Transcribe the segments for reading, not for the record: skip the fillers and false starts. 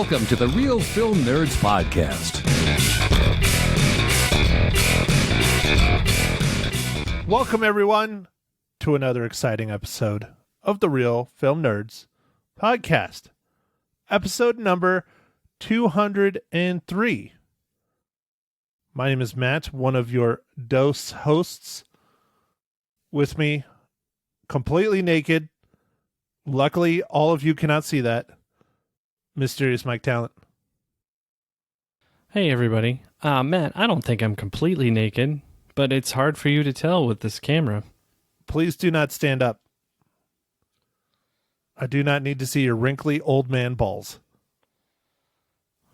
Welcome to the Real Film Nerds Podcast. Welcome, everyone, to another exciting episode of the Real Film Nerds Podcast. Episode number 203. My name is Matt, one of your DOS hosts. With me, completely naked. Luckily, all of you cannot see that. Mysterious Mike Talent. Hey, everybody. Matt, I don't think I'm completely naked, but it's hard for you to tell with this camera. Please do not stand up. I do not need to see your wrinkly old man balls.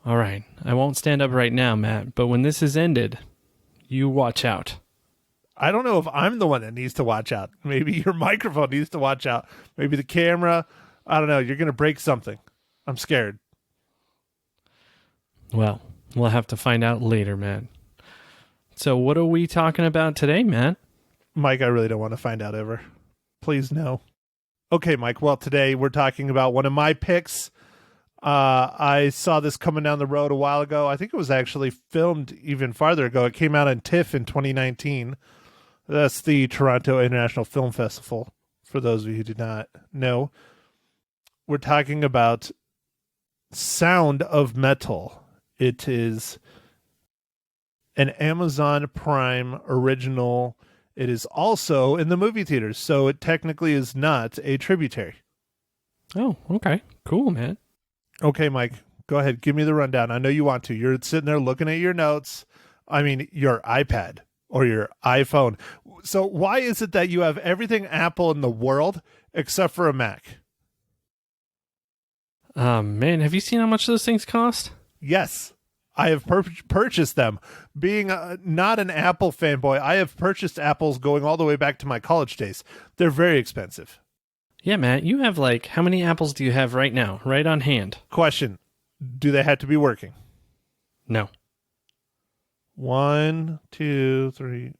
All right. I won't stand up right now, Matt, but when this is ended, you watch out. I don't know if I'm the one that needs to watch out. Maybe your microphone needs to watch out. Maybe the camera. I don't know. You're going to break something. I'm scared. Well, we'll have to find out later, Matt. So what are we talking about today, Matt? Mike, I really don't want to find out ever. Please, no. Okay, Mike. Well, today we're talking about one of my picks. I saw this coming down the road a while ago. I think it was actually filmed even farther ago. It came out on TIFF in 2019. That's the Toronto International Film Festival, for those of you who do not know. We're talking about Sound of Metal. It is an Amazon Prime original. It is also in the movie theaters, so it technically is not a tributary. Oh, okay. Cool, man. Okay, Mike, go ahead. Give me the rundown. I know you want to. You're sitting there looking at your notes. I mean, your iPad or your iPhone. So why is it that you have everything Apple in the world except for a Mac? Man, have you seen how much those things cost? Yes, I have purchased them. Being not an Apple fanboy, I have purchased Apples going all the way back to my college days. They're very expensive. Yeah, Matt, you have how many apples do you have right now, right on hand? Question, do they have to be working? No. 1, 2, 3,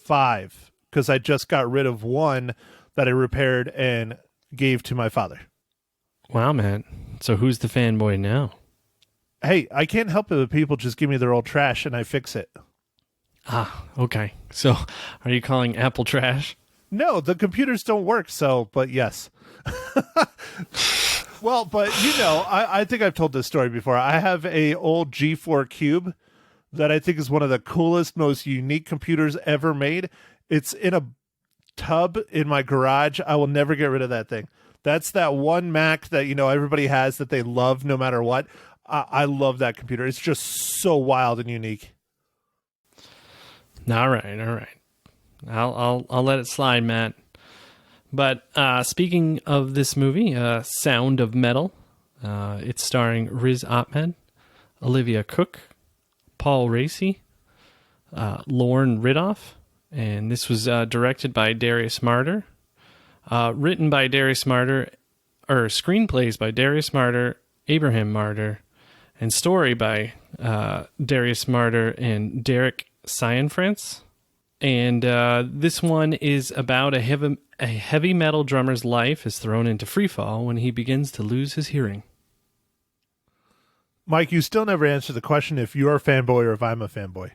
5. Because I just got rid of one that I repaired and gave to my father. Wow, man. So who's the fanboy now? Hey, I can't help it if people just give me their old trash and I fix it. Ah, okay. So are you calling Apple trash? No, the computers don't work, but yes. Well, but I think I've told this story before. I have a old G4 Cube that I think is one of the coolest, most unique computers ever made. It's in a tub in my garage. I will never get rid of that thing. That's that one Mac that everybody has that they love no matter what. I love that computer. It's just so wild and unique. All right. I'll let it slide, Matt. But speaking of this movie, Sound of Metal, it's starring Riz Ahmed, Olivia Cook, Paul Raci, Lorne Riddoff, and this was directed by Darius Marder, written by Darius Marder, or screenplays by Darius Marder, Abraham Marder, and story by Darius Marder and Derek Cianfrance. And this one is about a heavy metal drummer's life is thrown into freefall when he begins to lose his hearing. Mike, you still never answered the question if you're a fanboy or if I'm a fanboy.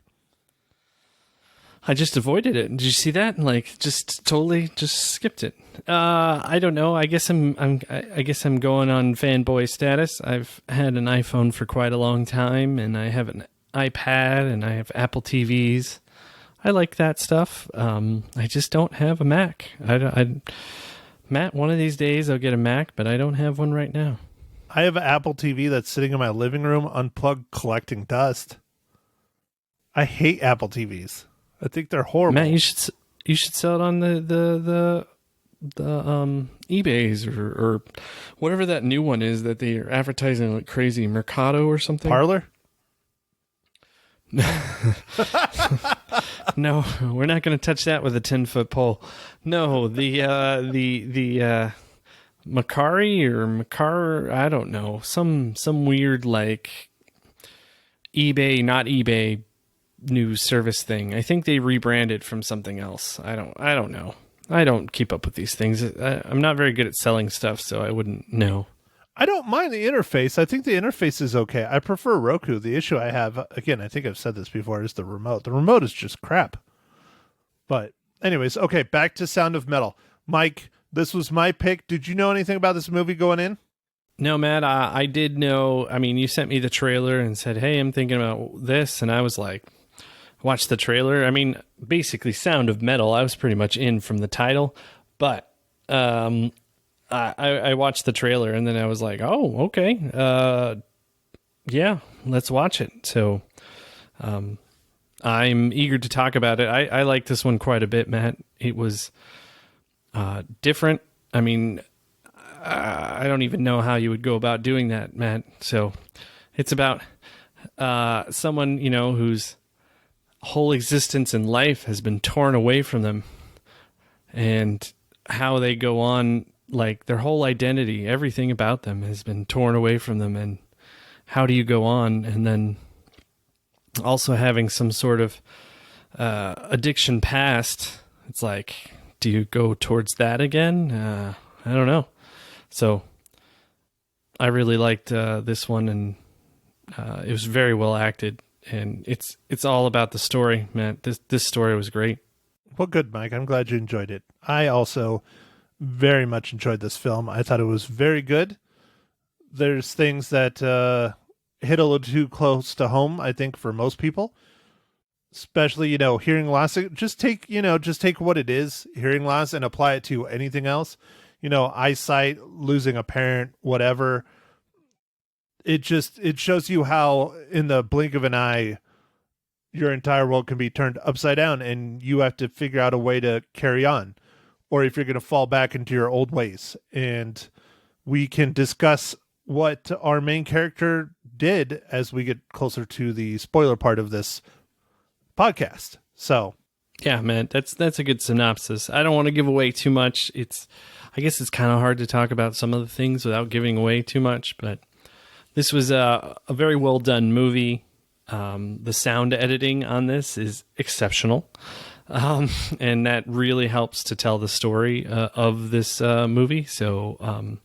I just avoided it. Did you see that? Just totally just skipped it. I don't know. I guess I'm going on fanboy status. I've had an iPhone for quite a long time, and I have an iPad, and I have Apple TVs. I like that stuff. I just don't have a Mac. Matt, one of these days I'll get a Mac, but I don't have one right now. I have an Apple TV that's sitting in my living room, unplugged, collecting dust. I hate Apple TVs. I think they're horrible. Matt, you should sell it on the eBays or whatever that new one is that they are advertising like crazy, Mercado or something. Parlor? No, we're not going to touch that with a 10-foot pole. No, the Macari or Macar, I don't know, some weird eBay, not eBay new service thing. I think they rebranded from something else. I don't know. I don't keep up with these things. I'm not very good at selling stuff, so I wouldn't know. I don't mind the interface. I think the interface is okay. I prefer Roku. The issue I have, again, I think I've said this before, is the remote. The remote is just crap. But anyways, okay, back to Sound of Metal. Mike, this was my pick. Did you know anything about this movie going in? No, Matt, I did know. I mean, you sent me the trailer and said, hey, I'm thinking about this. And I was like, watch the trailer. I mean, basically Sound of Metal. I was pretty much in from the title. But I watched the trailer and then I was like, oh, okay. Yeah, let's watch it. So I'm eager to talk about it. I like this one quite a bit, Matt. It was different. I mean, I don't even know how you would go about doing that, Matt. So it's about someone, you know, whose whole existence in life has been torn away from them, and how they go on, like their whole identity, everything about them has been torn away from them. And how do you go on? And then also having some sort of addiction past. It's like, do you go towards that again? I don't know. So I really liked this one, and it was very well acted, and it's all about the story, man. This story was great. Well, good, Mike. I'm glad you enjoyed it. I also very much enjoyed this film. I thought it was very good. There's things that hit a little too close to home, I think, for most people. Especially, you know, hearing loss. Just take what it is, hearing loss, and apply it to anything else. You know, eyesight, losing a parent, whatever. It shows you how in the blink of an eye, your entire world can be turned upside down, and you have to figure out a way to carry on, or if you're going to fall back into your old ways. And we can discuss what our main character did as we get closer to the spoiler part of this podcast. So, yeah, man, that's a good synopsis. I don't want to give away too much. I guess it's kind of hard to talk about some of the things without giving away too much, but this was a very well done movie. The sound editing on this is exceptional. And that really helps to tell the story of this movie. So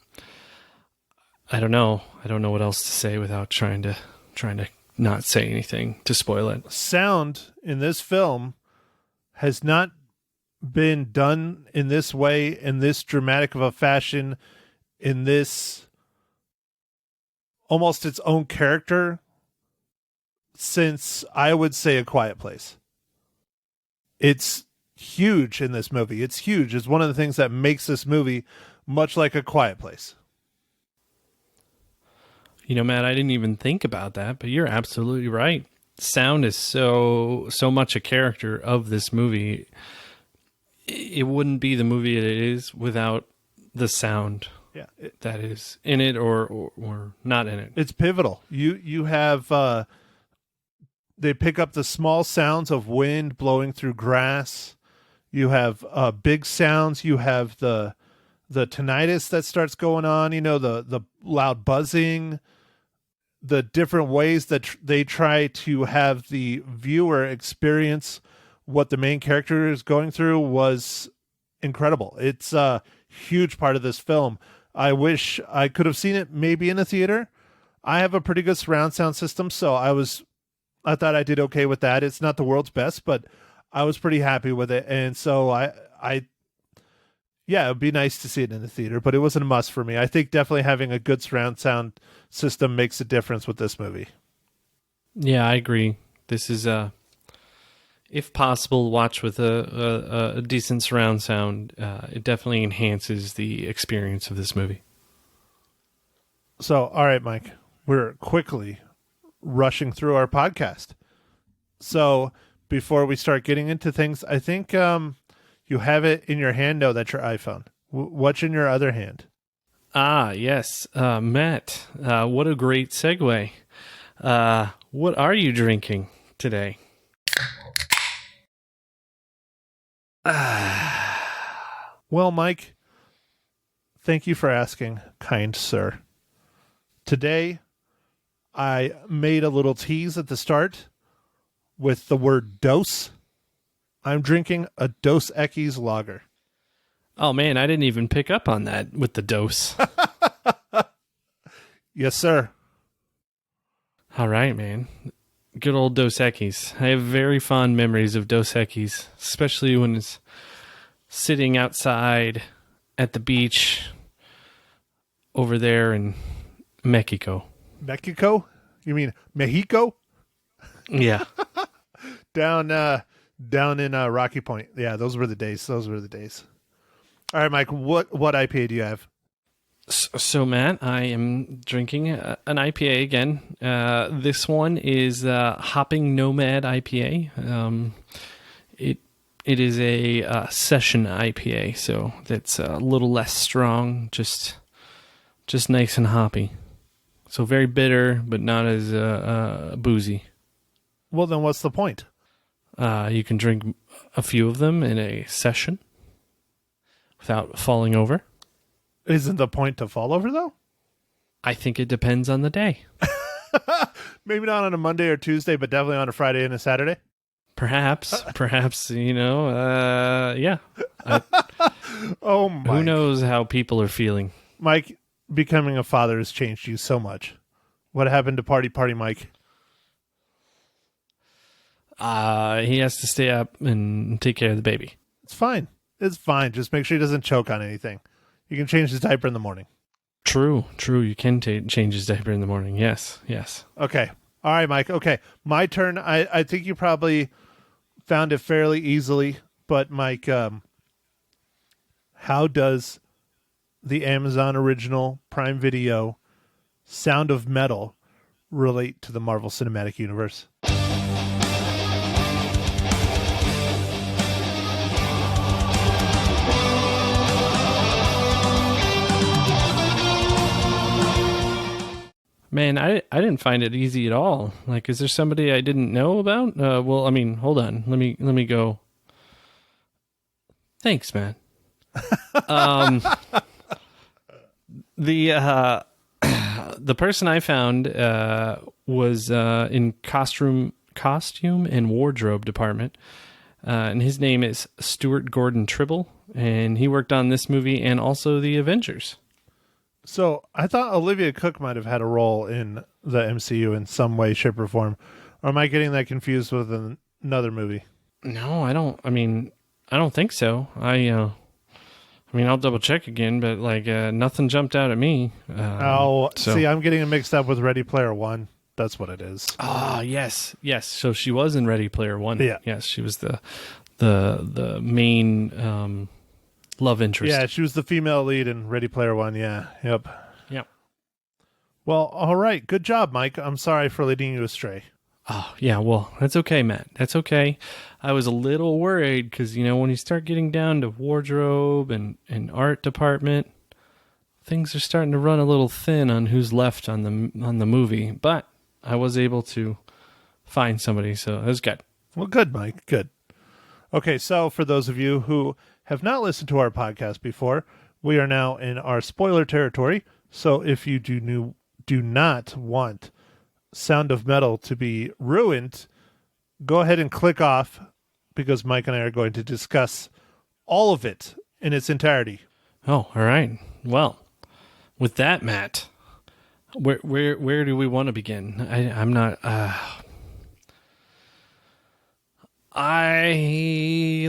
I don't know what else to say without trying to not say anything to spoil it. Sound in this film has not been done in this way, in this dramatic of a fashion, in this almost its own character, since I would say A Quiet Place. It's huge in this movie. It's huge. It's one of the things that makes this movie much like A Quiet Place. You know, Matt, I didn't even think about that, but you're absolutely right. Sound is so much a character of this movie. It wouldn't be the movie it is without the sound that is in it or not in it. It's pivotal. You have they pick up the small sounds of wind blowing through grass. You have big sounds. You have the tinnitus that starts going on, you know, the loud buzzing, the different ways that they try to have the viewer experience what the main character is going through was incredible. It's a huge part of this film. I wish I could have seen it maybe in a theater. I have a pretty good surround sound system, so I thought I did okay with that. It's not the world's best, but I was pretty happy with it. And so yeah, it would be nice to see it in the theater, but it wasn't a must for me. I think definitely having a good surround sound system makes a difference with this movie. Yeah, I agree. This is if possible, watch with a decent surround sound. It definitely enhances the experience of this movie. So, all right, Mike, we're quickly rushing through our podcast. So before we start getting into things, I think you have it in your hand. No, that's your iPhone. What's in your other hand? Ah, yes. Matt, what a great segue. What are you drinking today? Well, Mike, thank you for asking, kind sir. Today, I made a little tease at the start with the word dose. I'm drinking a Dos Equis lager. Oh, man, I didn't even pick up on that with the dose. Yes, sir. All right, man. Good old Dos Equis. I have very fond memories of Dos Equis, especially when it's sitting outside at the beach over there in Mexico. Mexico? You mean Mexico? Yeah. Down in Rocky Point. Yeah, those were the days. All right, Mike, what IPA do you have? So, Matt, I am drinking an IPA again. This one is Hopping Nomad IPA. It is a session IPA, so that's a little less strong, just nice and hoppy. So very bitter, but not as boozy. Well, then what's the point? You can drink a few of them in a session without falling over. Isn't the point to fall over, though? I think it depends on the day. Maybe not on a Monday or Tuesday, but definitely on a Friday and a Saturday. Perhaps, yeah. Oh, Mike. Who knows how people are feeling? Mike, becoming a father has changed you so much. What happened to Party Mike? He has to stay up and take care of the baby. It's fine. Just make sure he doesn't choke on anything. You can change his diaper in the morning. True. You can change his diaper in the morning. Yes. Okay. All right, Mike. Okay. My turn. I think you probably found it fairly easily, but Mike, how does the Amazon original Prime Video Sound of Metal relate to the Marvel Cinematic Universe? Man, I didn't find it easy at all. Like, is there somebody I didn't know about? Well, I mean, hold on. Let me go. Thanks, man. The person I found was in costume and wardrobe department, and his name is Stuart Gordon Tribble, and he worked on this movie and also the Avengers. So I thought Olivia Cook might have had a role in the MCU in some way, shape, or form. Or am I getting that confused with another movie? No, I don't. I mean, I don't think so. I'll double check again, but nothing jumped out at me. See, I'm getting it mixed up with Ready Player One. That's what it is. Ah, yes. So she was in Ready Player One. Yeah. Yes, she was the main love interest. Yeah, she was the female lead in Ready Player One. Yeah. Yep. Well, all right. Good job, Mike. I'm sorry for leading you astray. Oh, yeah. Well, that's okay, Matt. That's okay. I was a little worried because, when you start getting down to wardrobe and art department, things are starting to run a little thin on who's left on the movie. But I was able to find somebody, so it was good. Well, good, Mike. Good. Okay, so for those of you who have not listened to our podcast before, we are now in our spoiler territory. So if you do not want Sound of Metal to be ruined, go ahead and click off, because Mike and I are going to discuss all of it in its entirety. Oh, all right. Well, with that, Matt, where do we want to begin? I'm not.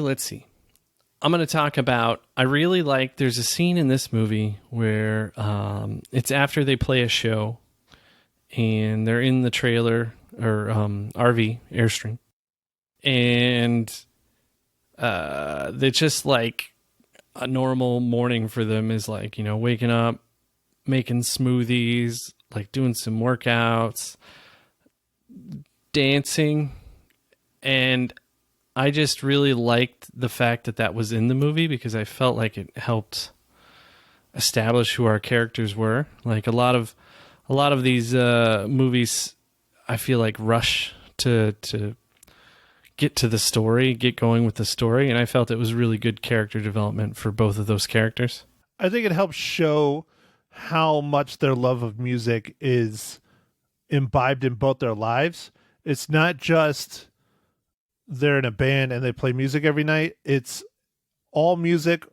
Let's see. I'm going to talk about, I really like, there's a scene in this movie where it's after they play a show and they're in the trailer or RV, Airstream. And they just like a normal morning for them is like, waking up, making smoothies, like doing some workouts, dancing. And I just really liked the fact that was in the movie because I felt like it helped establish who our characters were. Like a lot of these movies, I feel like rush to get to the story, get going with the story, and I felt it was really good character development for both of those characters. I think it helps show how much their love of music is imbibed in both their lives. It's not just they're in a band and they play music every night. It's all music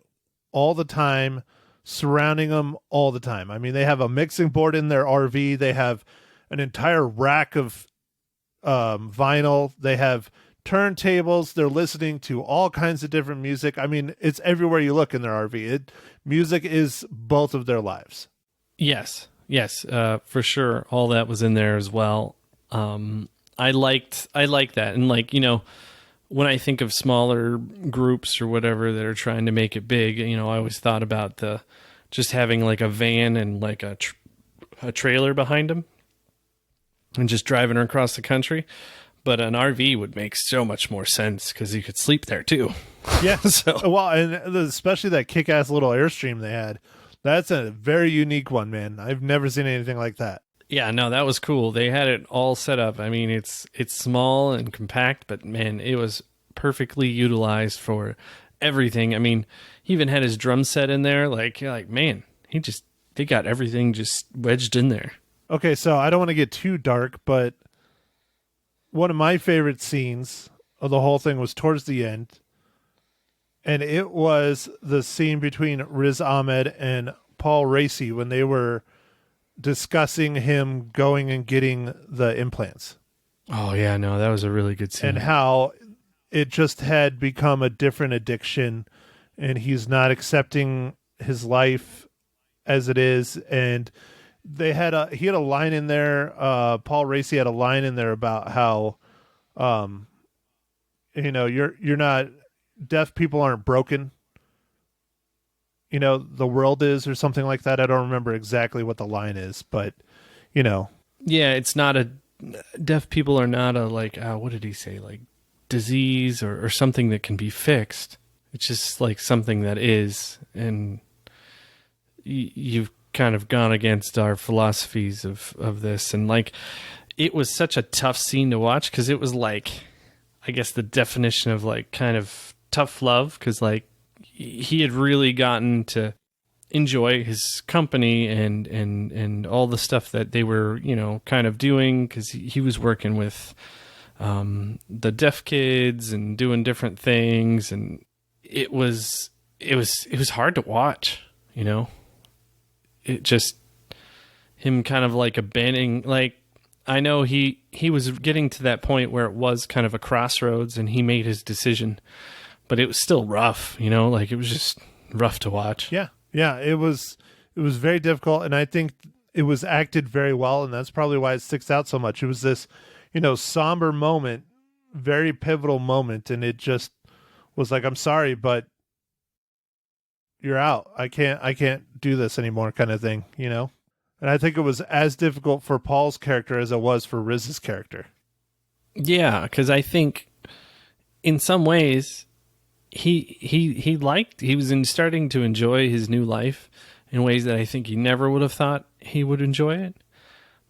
all the time, surrounding them all the time. I mean, they have a mixing board in their RV. They have an entire rack of vinyl. They have turntables. They're listening to all kinds of different music. I mean, it's everywhere you look in their RV. Music is both of their lives. Yes, for sure. All that was in there as well. I like that. And like, you know, when I think of smaller groups or whatever that are trying to make it big, you know, I always thought about just having like a van and like a trailer behind them and just driving across the country. But an RV would make so much more sense because you could sleep there too. Yeah. Well, and especially that kick-ass little Airstream they had. That's a very unique one, man. I've never seen anything like that. Yeah, no, that was cool. They had it all set up. I memean, it's small and compact, but man, it was perfectly utilized for everything. I mean, he even had his drum set in there. Like, you're like, man, they got everything just wedged in there. Okay, so I don't want to get too dark, but one of my favorite scenes of the whole thing was towards the end, and it was the scene between Riz Ahmed and Paul Raci when they were discussing him going and getting the implants. Oh, yeah, no, that was a really good scene. And how it just had become a different addiction, and he's not accepting his life as it is. And he had a line in there. Paul Raci had a line in there about how, you know, you're not, deaf people aren't broken. You know, the world is, or something like that. I don't remember exactly what the line is, but you know. Yeah, it's not deaf people are not a, like, what did he say? Like disease or something that can be fixed. It's just like something that is, and you've kind of gone against our philosophies of this. And like, it was such a tough scene to watch because it was like, I guess the definition of like kind of tough love, because like he had really gotten to enjoy his company and all the stuff that they were, you know, kind of doing, because he was working with the deaf kids and doing different things, and it was hard to watch, you know. It just, him kind of like abandoning, like, I know he was getting to that point where it was kind of a crossroads and he made his decision, but it was still rough, you know, like it was just rough to watch. Yeah. Yeah. It was very difficult. And I think it was acted very well. And that's probably why it sticks out so much. It was this, you know, somber moment, very pivotal moment. And it just was like, I'm sorry, but you're out. I can't do this anymore, kind of thing, you know? And I think it was as difficult for Paul's character as it was for Riz's character. Yeah, because I think in some ways he was starting to enjoy his new life in ways that I think he never would have thought he would enjoy it.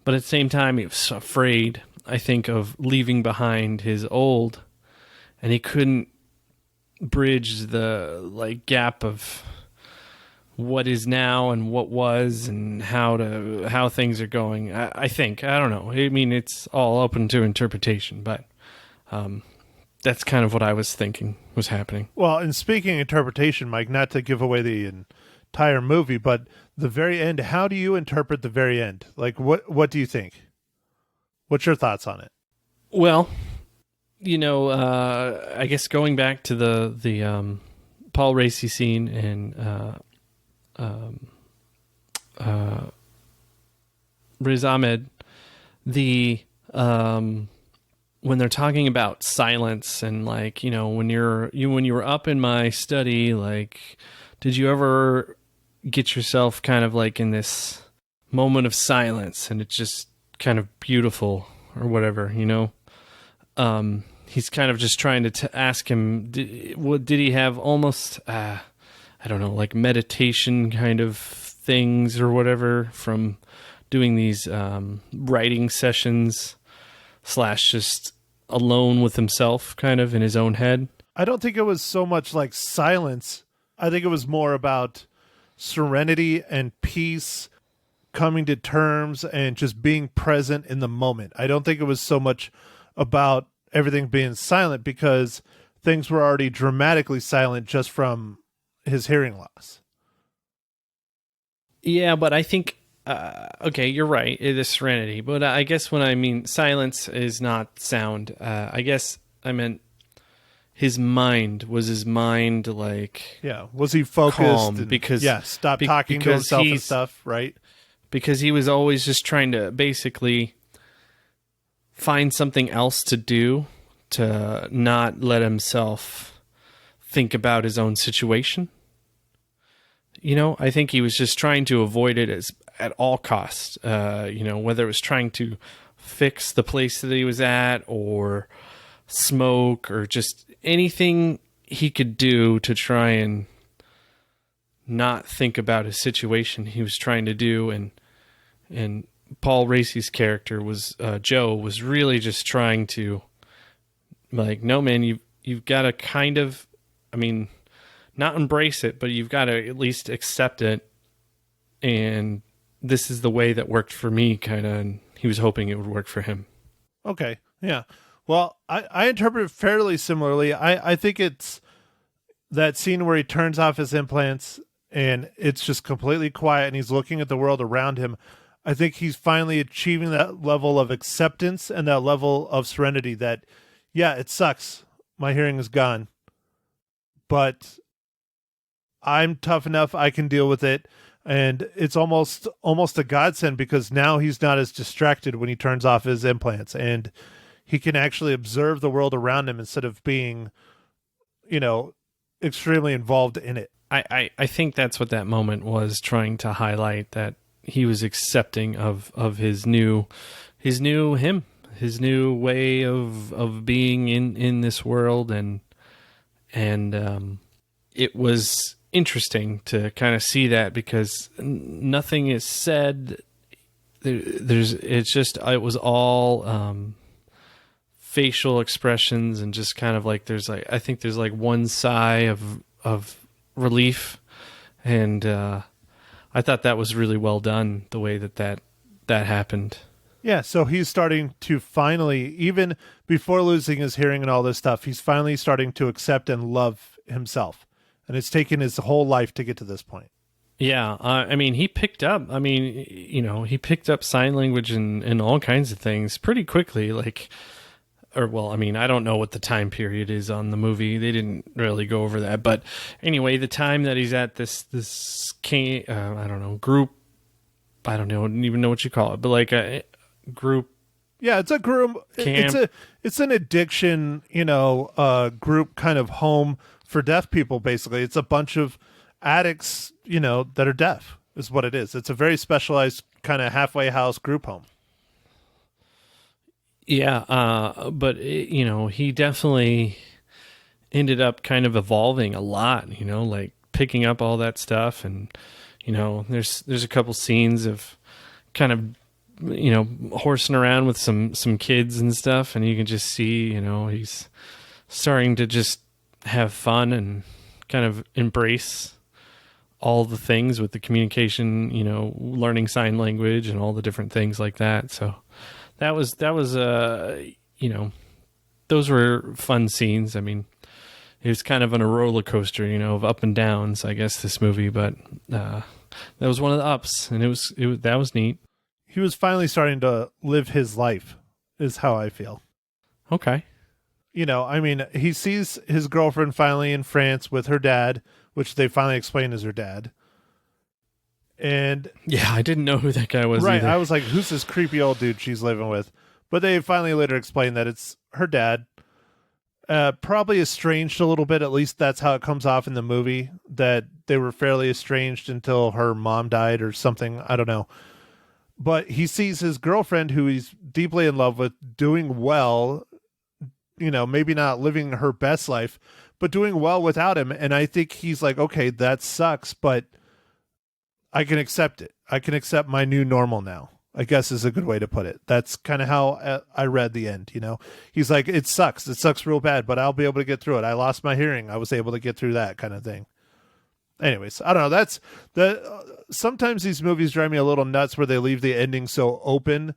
But at the same time, he was afraid, I think, of leaving behind his old, and he couldn't bridge the like gap of what is now and what was, and how things are going. I think, I don't know. I mean, it's all open to interpretation, but that's kind of what I was thinking was happening. Well, and speaking of interpretation, Mike, not to give away the entire movie, but the very end, how do you interpret the very end? Like, what do you think? What's your thoughts on it? Well, you know, I guess going back to the Paul Raci scene and Riz Ahmed, when they're talking about silence and like, you know, when you were up in my study, like, did you ever get yourself kind of like in this moment of silence and it's just kind of beautiful or whatever, you know? He's kind of just trying to ask him, did he have almost, I don't know, like meditation kind of things or whatever from doing these writing sessions / just alone with himself kind of in his own head? I don't think it was so much like silence. I think it was more about serenity and peace, coming to terms and just being present in the moment. I don't think it was so much about everything being silent, because things were already dramatically silent just from his hearing loss. Yeah, but I think, okay, you're right. It is serenity. But I guess when I mean silence is not sound, I guess I meant his mind. Was his mind like Yeah. Was he focused? calm? And, Because yeah, stop talking to himself and stuff, right? Because he was always just trying to basically find something else to do to not let himself think about his own situation. I think he was just trying to avoid it at all costs. Whether it was trying to fix the place that he was at or smoke or just anything he could do to try and not think about his situation he was trying to do. And Paul Raci's character was Joe was really just trying to like, no man, you've got to kind of, not embrace it, but you've got to at least accept it. And this is the way that worked for me, kind of. And he was hoping it would work for him. Okay. Yeah. Well, I interpret it fairly similarly. I think it's that scene where he turns off his implants and it's just completely quiet and he's looking at the world around him. I think he's finally achieving that level of acceptance and that level of serenity that, yeah, it sucks. My hearing is gone, but I'm tough enough. I can deal with it. And it's almost a godsend because now he's not as distracted when he turns off his implants and he can actually observe the world around him instead of being, extremely involved in it. I think that's what that moment was trying to highlight, that he was accepting of his new him, his new way of being in this world. And it was interesting to kind of see that because nothing is said. It was all facial expressions and just kind of like I think there's like one sigh of relief, and I thought that was really well done the way that happened. Yeah, so he's starting to finally, even before losing his hearing and all this stuff, he's finally starting to accept and love himself. And it's taken his whole life to get to this point. Yeah, he picked up, he picked up sign language and all kinds of things pretty quickly. I don't know what the time period is on the movie. They didn't really go over that. But anyway, the time that he's at this group, I don't even know what you call it, but like a group. Yeah, it's a group. Camp. It's an addiction, group kind of home for deaf people, basically. It's a bunch of addicts, that are deaf is what it is. It's a very specialized kind of halfway house group home. Yeah, but he definitely ended up kind of evolving a lot, like picking up all that stuff. And, there's a couple scenes of kind of, horsing around with some kids and stuff. And you can just see, he's starting to just have fun and kind of embrace all the things with the communication, learning sign language and all the different things like that. So that was those were fun scenes. It was kind of on a roller coaster, of up and downs, I guess, this movie, but that was one of the ups, and that was neat. He was finally starting to live his life, is how I feel. Okay. He sees his girlfriend finally in France with her dad, which they finally explain is her dad. And yeah, I didn't know who that guy was right, either. I was like, who's this creepy old dude she's living with? But they finally later explain that it's her dad. Probably estranged a little bit, at least that's how it comes off in the movie, that they were fairly estranged until her mom died or something. I don't know. But he sees his girlfriend, who he's deeply in love with, doing well, maybe not living her best life, but doing well without him. And I think he's like, okay, that sucks, but I can accept it. I can accept my new normal now, I guess is a good way to put it. That's kind of how I read the end, He's like, it sucks. It sucks real bad, but I'll be able to get through it. I lost my hearing. I was able to get through that kind of thing. Anyways, I don't know. Sometimes these movies drive me a little nuts where they leave the ending so open,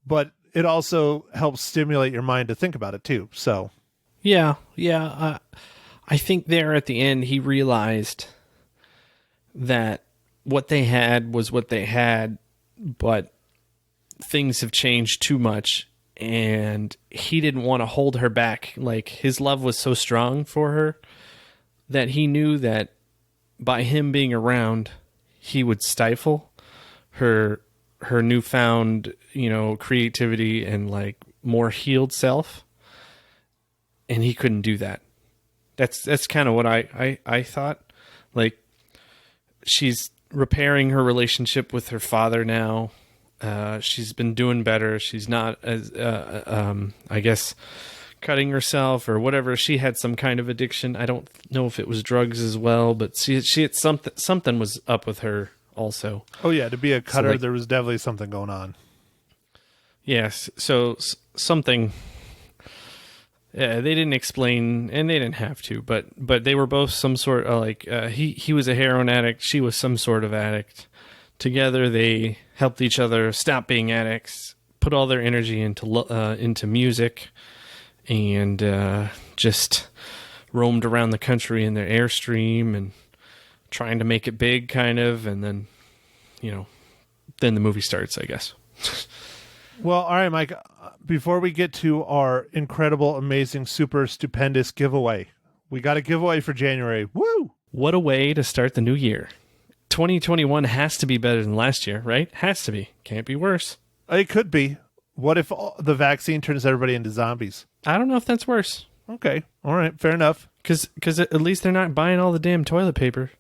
but it also helps stimulate your mind to think about it too. So, yeah. I think there at the end he realized that what they had was what they had, but things have changed too much, and he didn't want to hold her back. Like, his love was so strong for her that he knew that by him being around, he would stifle her newfound, creativity and like more healed self. And he couldn't do that. That's kind of what I thought. Like, she's repairing her relationship with her father now. She's been doing better. She's not as, I guess, cutting herself or whatever. She had some kind of addiction. I don't know if it was drugs as well, but she had something was up with her also. Oh yeah, to be a cutter, So, like, there was definitely something going on. Yes, so something. Yeah, they didn't explain, and they didn't have to, but they were both some sort of he was a heroin addict, she was some sort of addict. Together, they helped each other stop being addicts, put all their energy into music, and just roamed around the country in their Airstream and trying to make it big, kind of, and then, then the movie starts, I guess. Well, all right, Mike, before we get to our incredible, amazing, super stupendous giveaway, we got a giveaway for January. Woo! What a way to start the new year. 2021 has to be better than last year, right? Has to be. Can't be worse. It could be. What if the vaccine turns everybody into zombies? I don't know if that's worse. Okay. All right. Fair enough. Because at least they're not buying all the damn toilet paper.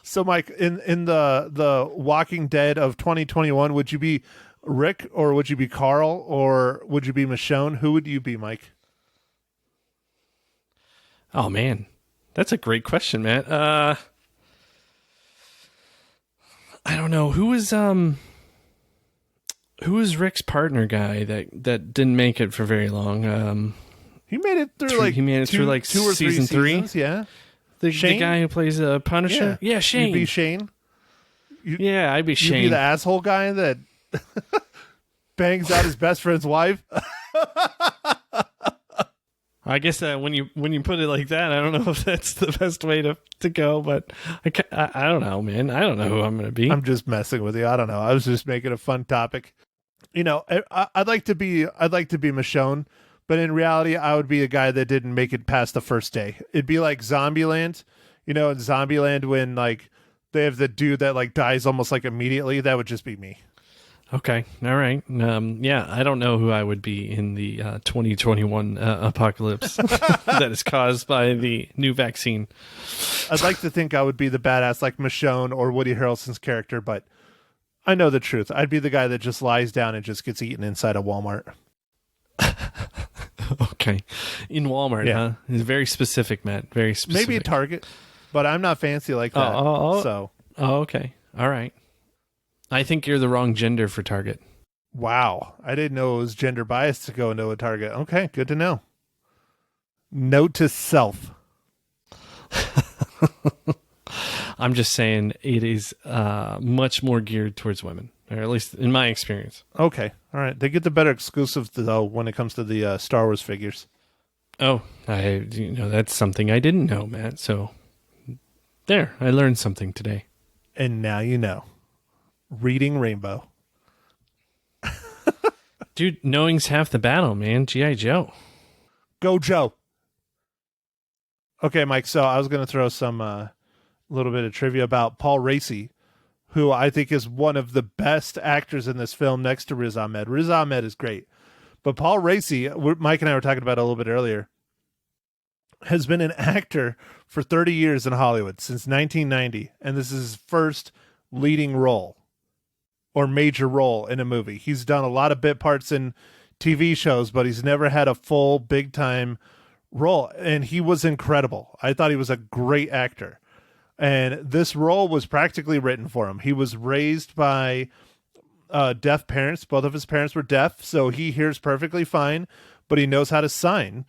So, Mike, in the Walking Dead of 2021, would you be Rick or would you be Carl or would you be Michonne? Who would you be, Mike? Oh, man. That's a great question, man. I don't know. Who was Rick's partner guy that didn't make it for very long? He made it through through two or season three. Seasons, yeah. The guy who plays Punisher? Yeah, Shane. You'd be Shane? Yeah, I'd be Shane. You'd be the asshole guy that bangs out his best friend's wife? I guess when you put it like that, I don't know if that's the best way to go, but I don't know, man. I don't know who I'm going to be. I'm just messing with you. I don't know. I was just making a fun topic. I'd like to be Michonne, but in reality, I would be a guy that didn't make it past the first day. It'd be like Zombieland, in Zombieland when like they have the dude that like dies almost like immediately. That would just be me. Okay. All right. Yeah, I don't know who I would be in the 2021 apocalypse that is caused by the new vaccine. I'd like to think I would be the badass like Michonne or Woody Harrelson's character, but I know the truth. I'd be the guy that just lies down and just gets eaten inside a Walmart. Okay. In Walmart, Yeah. huh? It's very specific, Matt. Very specific. Maybe a Target, but I'm not fancy like that. So, okay. All right. I think you're the wrong gender for Target. wow. I didn't know it was gender biased to go into a Target. Okay, good to know. Note to self. I'm just saying it is much more geared towards women, or at least in my experience. Okay, all right. They get the better exclusives though when it comes to the Star Wars figures. Oh, that's something I didn't know, Matt. So there, I learned something today. And now you know. Reading Rainbow. Dude, knowing's half the battle, man. G.I. Joe. Go Joe. Okay, Mike. So I was going to throw some little bit of trivia about Paul Raci, who I think is one of the best actors in this film next to Riz Ahmed. Riz Ahmed is great. But Paul Raci, Mike and I were talking about it a little bit earlier, has been an actor for 30 years in Hollywood, since 1990. And this is his first leading role or major role in a movie. He's done a lot of bit parts in TV shows, but he's never had a full big time role. And he was incredible. I thought he was a great actor. And this role was practically written for him. He was raised by deaf parents. Both of his parents were deaf, so he hears perfectly fine, but he knows how to sign.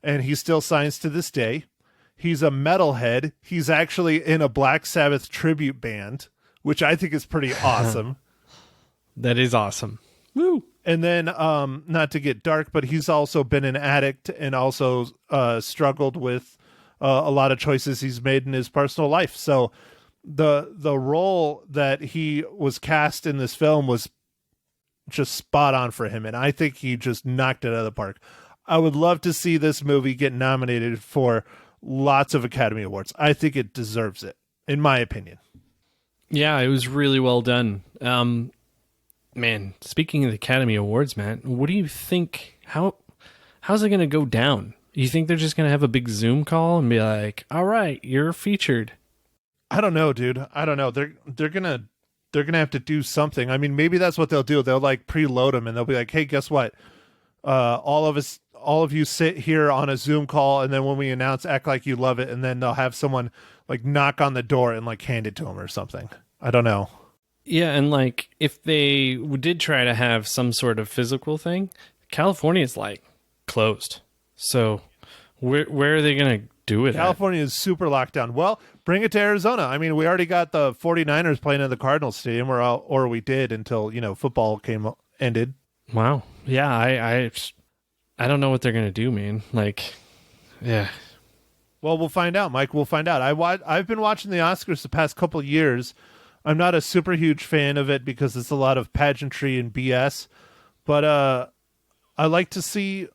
And he still signs to this day. He's a metalhead. He's actually in a Black Sabbath tribute band, which I think is pretty awesome. That is awesome. Woo! And then, not to get dark, but he's also been an addict and also struggled with a lot of choices he's made in his personal life. So the role that he was cast in this film was just spot on for him, and I think he just knocked it out of the park. I would love to see this movie get nominated for lots of Academy Awards. I think it deserves it, in my opinion. Yeah, it was really well done. Man, speaking of the Academy Awards, man, what do you think? How's it going to go down? You think they're just going to have a big Zoom call and be like, "All right, you're featured"? I don't know, dude. I don't know. They're gonna have to do something. I mean, maybe that's what they'll do. They'll like preload them, and they'll be like, "Hey, guess what? All of you sit here on a Zoom call, and then when we announce, act like you love it." And then they'll have someone like knock on the door and like hand it to them or something. I don't know. Yeah, and like if they did try to have some sort of physical thing, California is like closed. So where are they going to do it? California is super locked down. Well, bring it to Arizona. I mean, we already got the 49ers playing in the Cardinals Stadium, or we did until, football ended. Wow. Yeah, I don't know what they're going to do, man. Like, yeah. Well, we'll find out, Mike. We'll find out. I've been watching the Oscars the past couple of years. I'm not a super huge fan of it because it's a lot of pageantry and BS. But I like to see,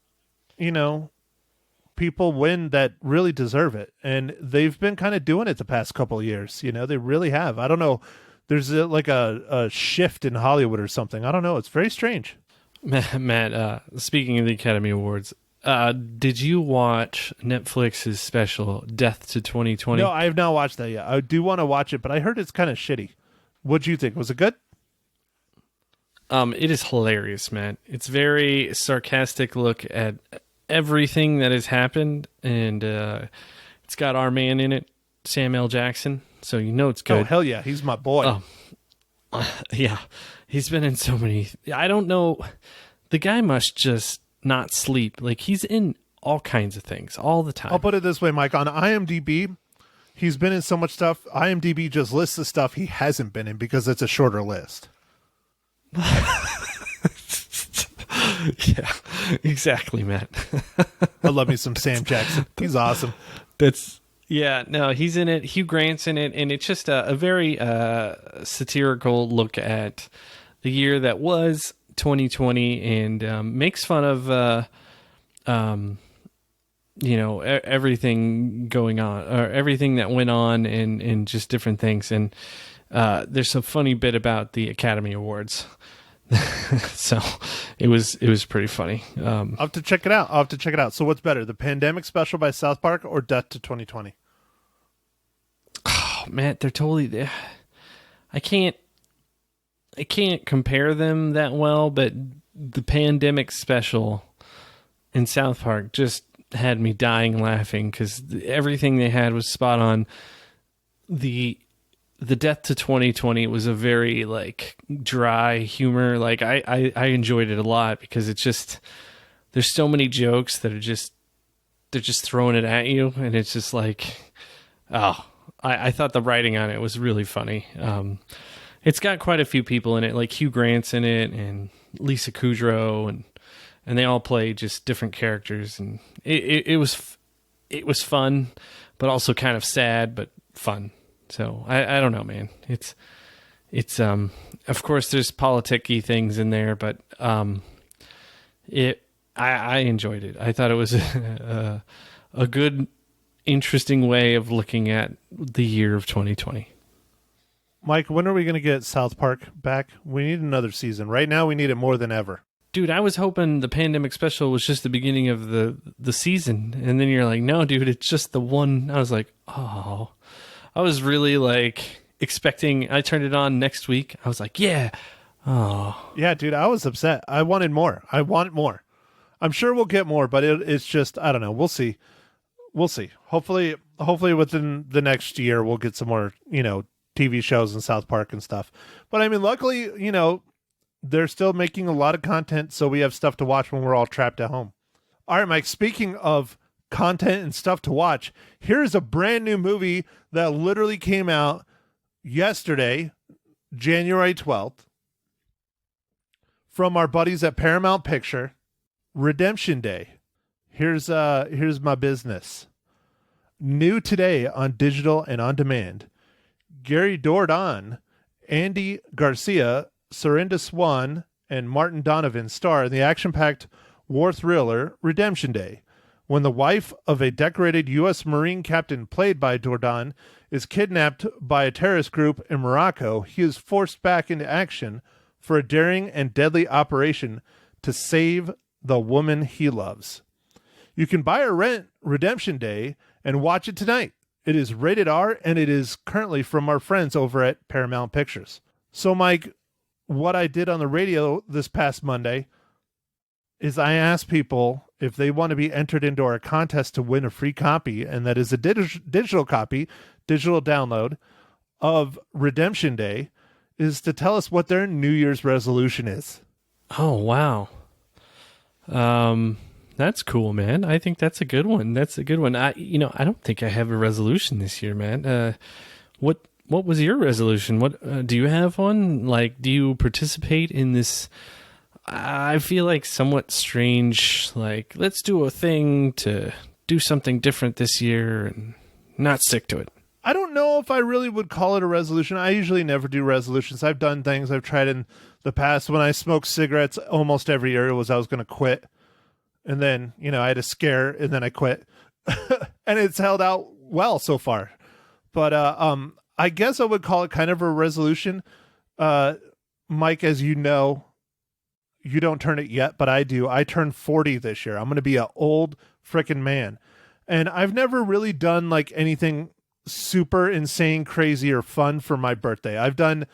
people win that really deserve it. And they've been kind of doing it the past couple of years. They really have. I don't know. There's like a shift in Hollywood or something. I don't know. It's very strange. Matt, speaking of the Academy Awards, did you watch Netflix's special Death to 2020? No, I have not watched that yet. I do want to watch it, but I heard it's kind of shitty. What'd you think? Was it good? It is hilarious, man. It's very sarcastic look at everything that has happened, and it's got our man in it, Sam L. Jackson, so it's good. Oh, hell yeah. He's my boy. Yeah. He's been in so many... I don't know. The guy must just not sleep. Like, he's in all kinds of things all the time. I'll put it this way, Mike. On IMDb, he's been in so much stuff. IMDb just lists the stuff he hasn't been in because it's a shorter list. Yeah, exactly, Matt. I love me some Sam Jackson. He's awesome. He's in it. Hugh Grant's in it, and it's just a very satirical look at the year that was 2020, and makes fun of everything going on, or everything that went on, and just different things. And there's a funny bit about the Academy Awards. So it was pretty funny. I'll have to check it out. So what's better, the pandemic special by South Park or Death to 2020? Oh, man, they're totally... I can't compare them that well, but the pandemic special in South Park just had me dying laughing because everything they had was spot on. The Death to 2020 was a very like dry humor. Like I enjoyed it a lot because it's just, there's so many jokes that they're just throwing it at you, and it's just like, I thought the writing on it was really funny. It's got quite a few people in it, like Hugh Grant's in it and Lisa Kudrow, and they all play just different characters, and it was fun, but also kind of sad, but fun. So I don't know, man. It's of course there's politic-y things in there, but I enjoyed it. I thought it was a good, interesting way of looking at the year of 2020. Mike, when are we going to get South Park back? We need another season. Right now, we need it more than ever. Dude, I was hoping the pandemic special was just the beginning of the season, and then you're like, no, dude, it's just the one. I was like, oh. I was really like expecting. I turned it on next week. I was like, yeah. Oh. Yeah, dude, I was upset. I wanted more. I want more. I'm sure we'll get more, but it's just, I don't know. We'll see. Hopefully within the next year, we'll get some more, TV shows in South Park and stuff. But I mean, luckily, they're still making a lot of content, so we have stuff to watch when we're all trapped at home. All right, Mike, speaking of content and stuff to watch, here's a brand new movie that literally came out yesterday, January 12th, from our buddies at Paramount Picture, Redemption Day. Here's my business. New today on digital and on demand. Gary Dourdan, Andy Garcia, Serinda Swan, and Martin Donovan star in the action-packed war thriller Redemption Day. When the wife of a decorated U.S. Marine captain played by Dourdan is kidnapped by a terrorist group in Morocco, he is forced back into action for a daring and deadly operation to save the woman he loves. You can buy or rent Redemption Day and watch it tonight. It is rated R, and it is currently from our friends over at Paramount Pictures. So, Mike, what I did on the radio this past Monday is I asked people if they want to be entered into our contest to win a free copy, and that is a digital copy, digital download of Redemption Day, is to tell us what their New Year's resolution is. Oh, wow. That's cool, man. I think that's a good one. That's a good one. I don't think I have a resolution this year, man. What was your resolution? What do you have one? Like, do you participate in this? I feel like somewhat strange. Like, let's do a thing to do something different this year and not stick to it. I don't know if I really would call it a resolution. I usually never do resolutions. I've done things I've tried in the past. When I smoked cigarettes, almost every year I was going to quit. And then, I had a scare and then I quit. And it's held out well so far. But I guess I would call it kind of a resolution. Mike, as you know, you don't turn it yet, but I do. I turn 40 this year. I'm going to be an old frickin' man. And I've never really done like anything super insane, crazy, or fun for my birthday. I've done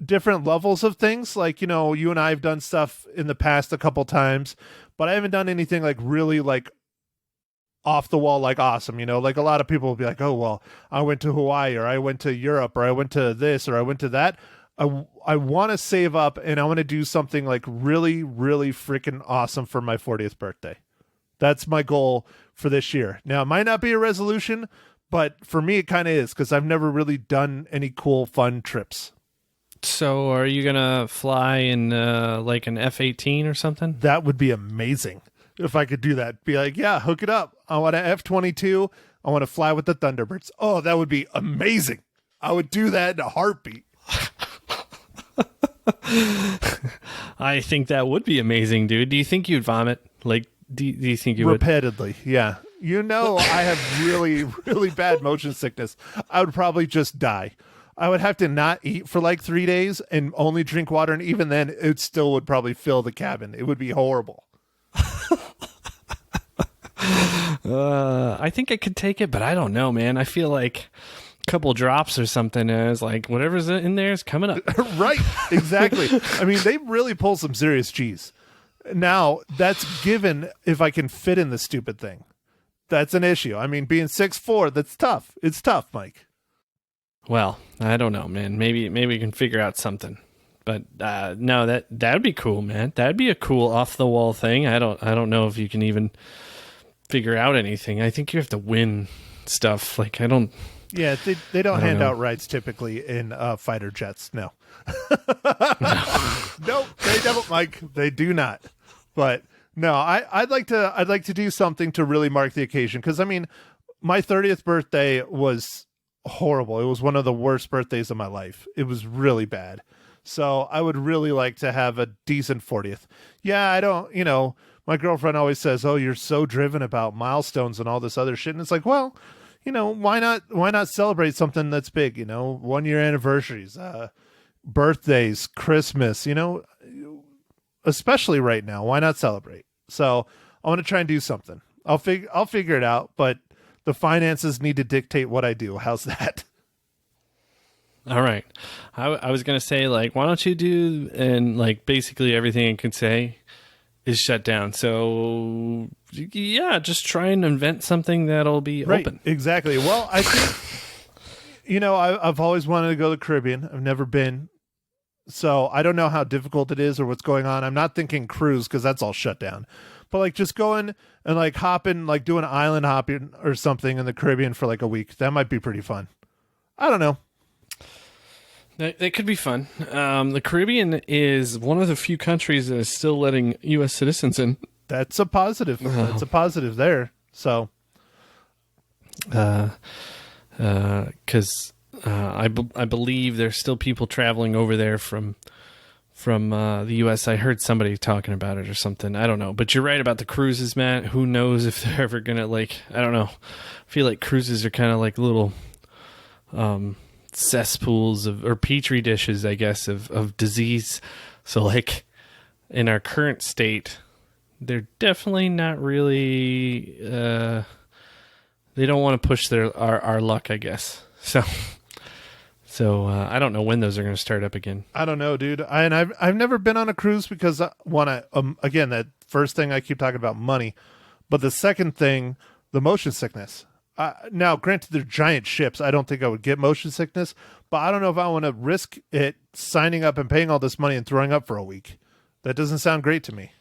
different levels of things. Like, you and I have done stuff in the past a couple times, but I haven't done anything like really like off the wall, like awesome. Like a lot of people will be like, oh, well, I went to Hawaii, or I went to Europe, or I went to this, or I went to that. I want to save up and I want to do something like really, really freaking awesome for my 40th birthday. That's my goal for this year. Now, it might not be a resolution, but for me, it kind of is, because I've never really done any cool, fun trips. So are you going to fly in like an F-18 or something? That would be amazing if I could do that. Be like, yeah, hook it up. I want an F-22. I want to fly with the Thunderbirds. Oh, that would be amazing. I would do that in a heartbeat. I think that would be amazing, dude. Do you think you'd vomit? Like, do you think you repeatedly? Yeah. I have really, really bad motion sickness. I would probably just die. I would have to not eat for like 3 days and only drink water. And even then, it still would probably fill the cabin. It would be horrible. I think I could take it, but I don't know, man. I feel like a couple drops or something is like whatever's in there is coming up. Right. Exactly. I mean, they really pull some serious cheese. Now, that's given if I can fit in the stupid thing. That's an issue. I mean, being 6'4", that's tough. It's tough, Mike. Well, I don't know, man. Maybe we can figure out something. But no, that'd be cool, man. That'd be a cool off the wall thing. I don't know if you can even figure out anything. I think you have to win stuff. Like I don't. Yeah, they don't hand out rights typically in fighter jets. No. Nope, they don't, Mike. They do not. But no, I'd like to do something to really mark the occasion, because I mean, my 30th birthday was horrible. It was one of the worst birthdays of my life. It was really bad. So I would really like to have a decent 40th. Yeah, I don't, my girlfriend always says, "Oh, you're so driven about milestones and all this other shit." And it's like, well, why not celebrate something that's big? 1 year anniversaries, birthdays, Christmas, especially right now. Why not celebrate? So I want to try and do something. I'll figure it out, but the finances need to dictate what I do. How's that? All right. I was going to say, like, why don't you do, and like basically everything I could say is shut down. So yeah, just try and invent something that'll be open. Exactly. Well, I think, I've always wanted to go to the Caribbean. I've never been. So I don't know how difficult it is or what's going on. I'm not thinking cruise, because that's all shut down. But like just going and like hopping, like doing island hopping or something in the Caribbean for like a week. That might be pretty fun. I don't know. That could be fun. The Caribbean is one of the few countries that is still letting U.S. citizens in. That's a positive. That's a positive there. So, because I believe there's still people traveling over there from the U.S. I heard somebody talking about it or something. I don't know. But you're right about the cruises, Matt. Who knows if they're ever going to, like, I don't know. I feel like cruises are kind of like little cesspools or petri dishes, I guess, of disease. So, like, in our current state, they're definitely not really... they don't want to push our luck, I guess. So I don't know when those are going to start up again. I don't know, dude. I've never been on a cruise because again, that first thing I keep talking about, money, but the second thing, the motion sickness. Now, granted, they're giant ships. I don't think I would get motion sickness, but I don't know if I want to risk it signing up and paying all this money and throwing up for a week. That doesn't sound great to me.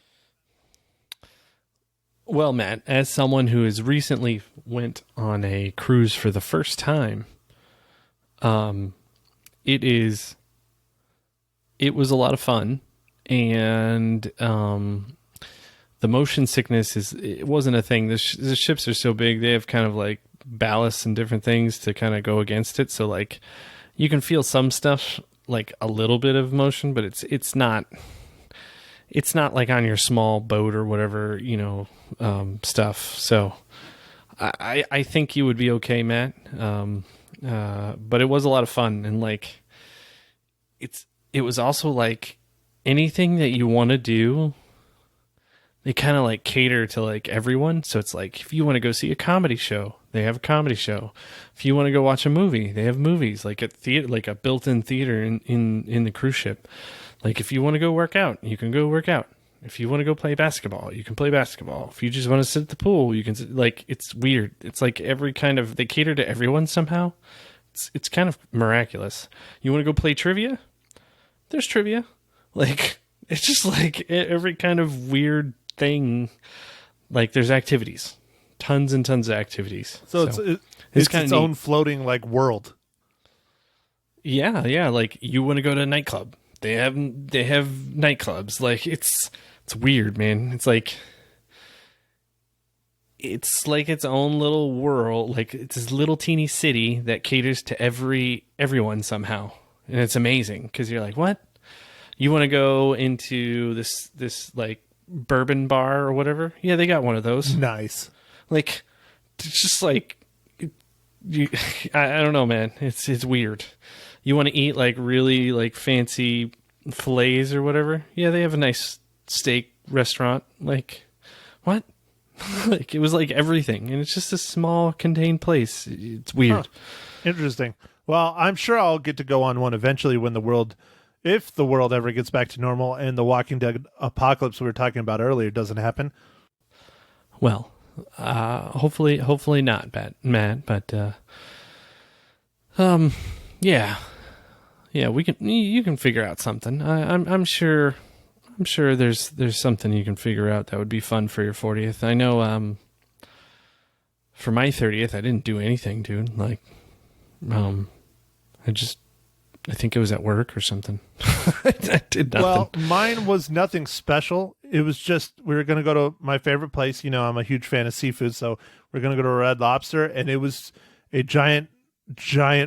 Well, Matt, as someone who has recently went on a cruise for the first time, it was a lot of fun, and the motion sickness it wasn't a thing. The ships are so big; they have kind of like ballasts and different things to kind of go against it. So like you can feel some stuff, like a little bit of motion, but it's not like on your small boat or whatever, stuff. So I think you would be okay, Matt. But it was a lot of fun, and like it was also like anything that you want to do, they kind of like cater to like everyone. So it's like if you want to go see a comedy show, they have a comedy show. If you want to go watch a movie, they have movies, like a theater, like a built-in theater in the cruise ship. Like if you want to go work out, you can go work out. If you want to go play basketball, you can play basketball. If you just want to sit at the pool, you can sit. Like, it's weird. It's like they cater to everyone somehow. It's kind of miraculous. You want to go play trivia? There's trivia. Like, it's just like every kind of weird thing. Like, there's activities. Tons and tons of activities. So it's kind its of own floating, like, world. Yeah. Like, you want to go to a nightclub. They have nightclubs. Like, it's weird, man. It's like its own little world. Like, it's this little teeny city that caters to everyone somehow. And it's amazing because you're like, what? You want to go into this like bourbon bar or whatever? Yeah, they got one of those. Nice. Like, it's just like, I don't know, man. It's weird. You want to eat like really like fancy fillets or whatever? Yeah, they have a nice steak restaurant. Like, what? Like, it was like everything, and it's just a small contained place. It's weird. Huh. Interesting. Well, I'm sure I'll get to go on one eventually if the world ever gets back to normal and the Walking Dead apocalypse we were talking about earlier doesn't happen. Well, hopefully not, Matt. But yeah, you can figure out something. I'm sure there's something you can figure out that would be fun for your 40th. I know. For my 30th, I didn't do anything, dude. Like, I think it was at work or something. I did nothing. Well, mine was nothing special. It was just, we were going to go to my favorite place. I'm a huge fan of seafood, so we're going to go to Red Lobster, and it was a giant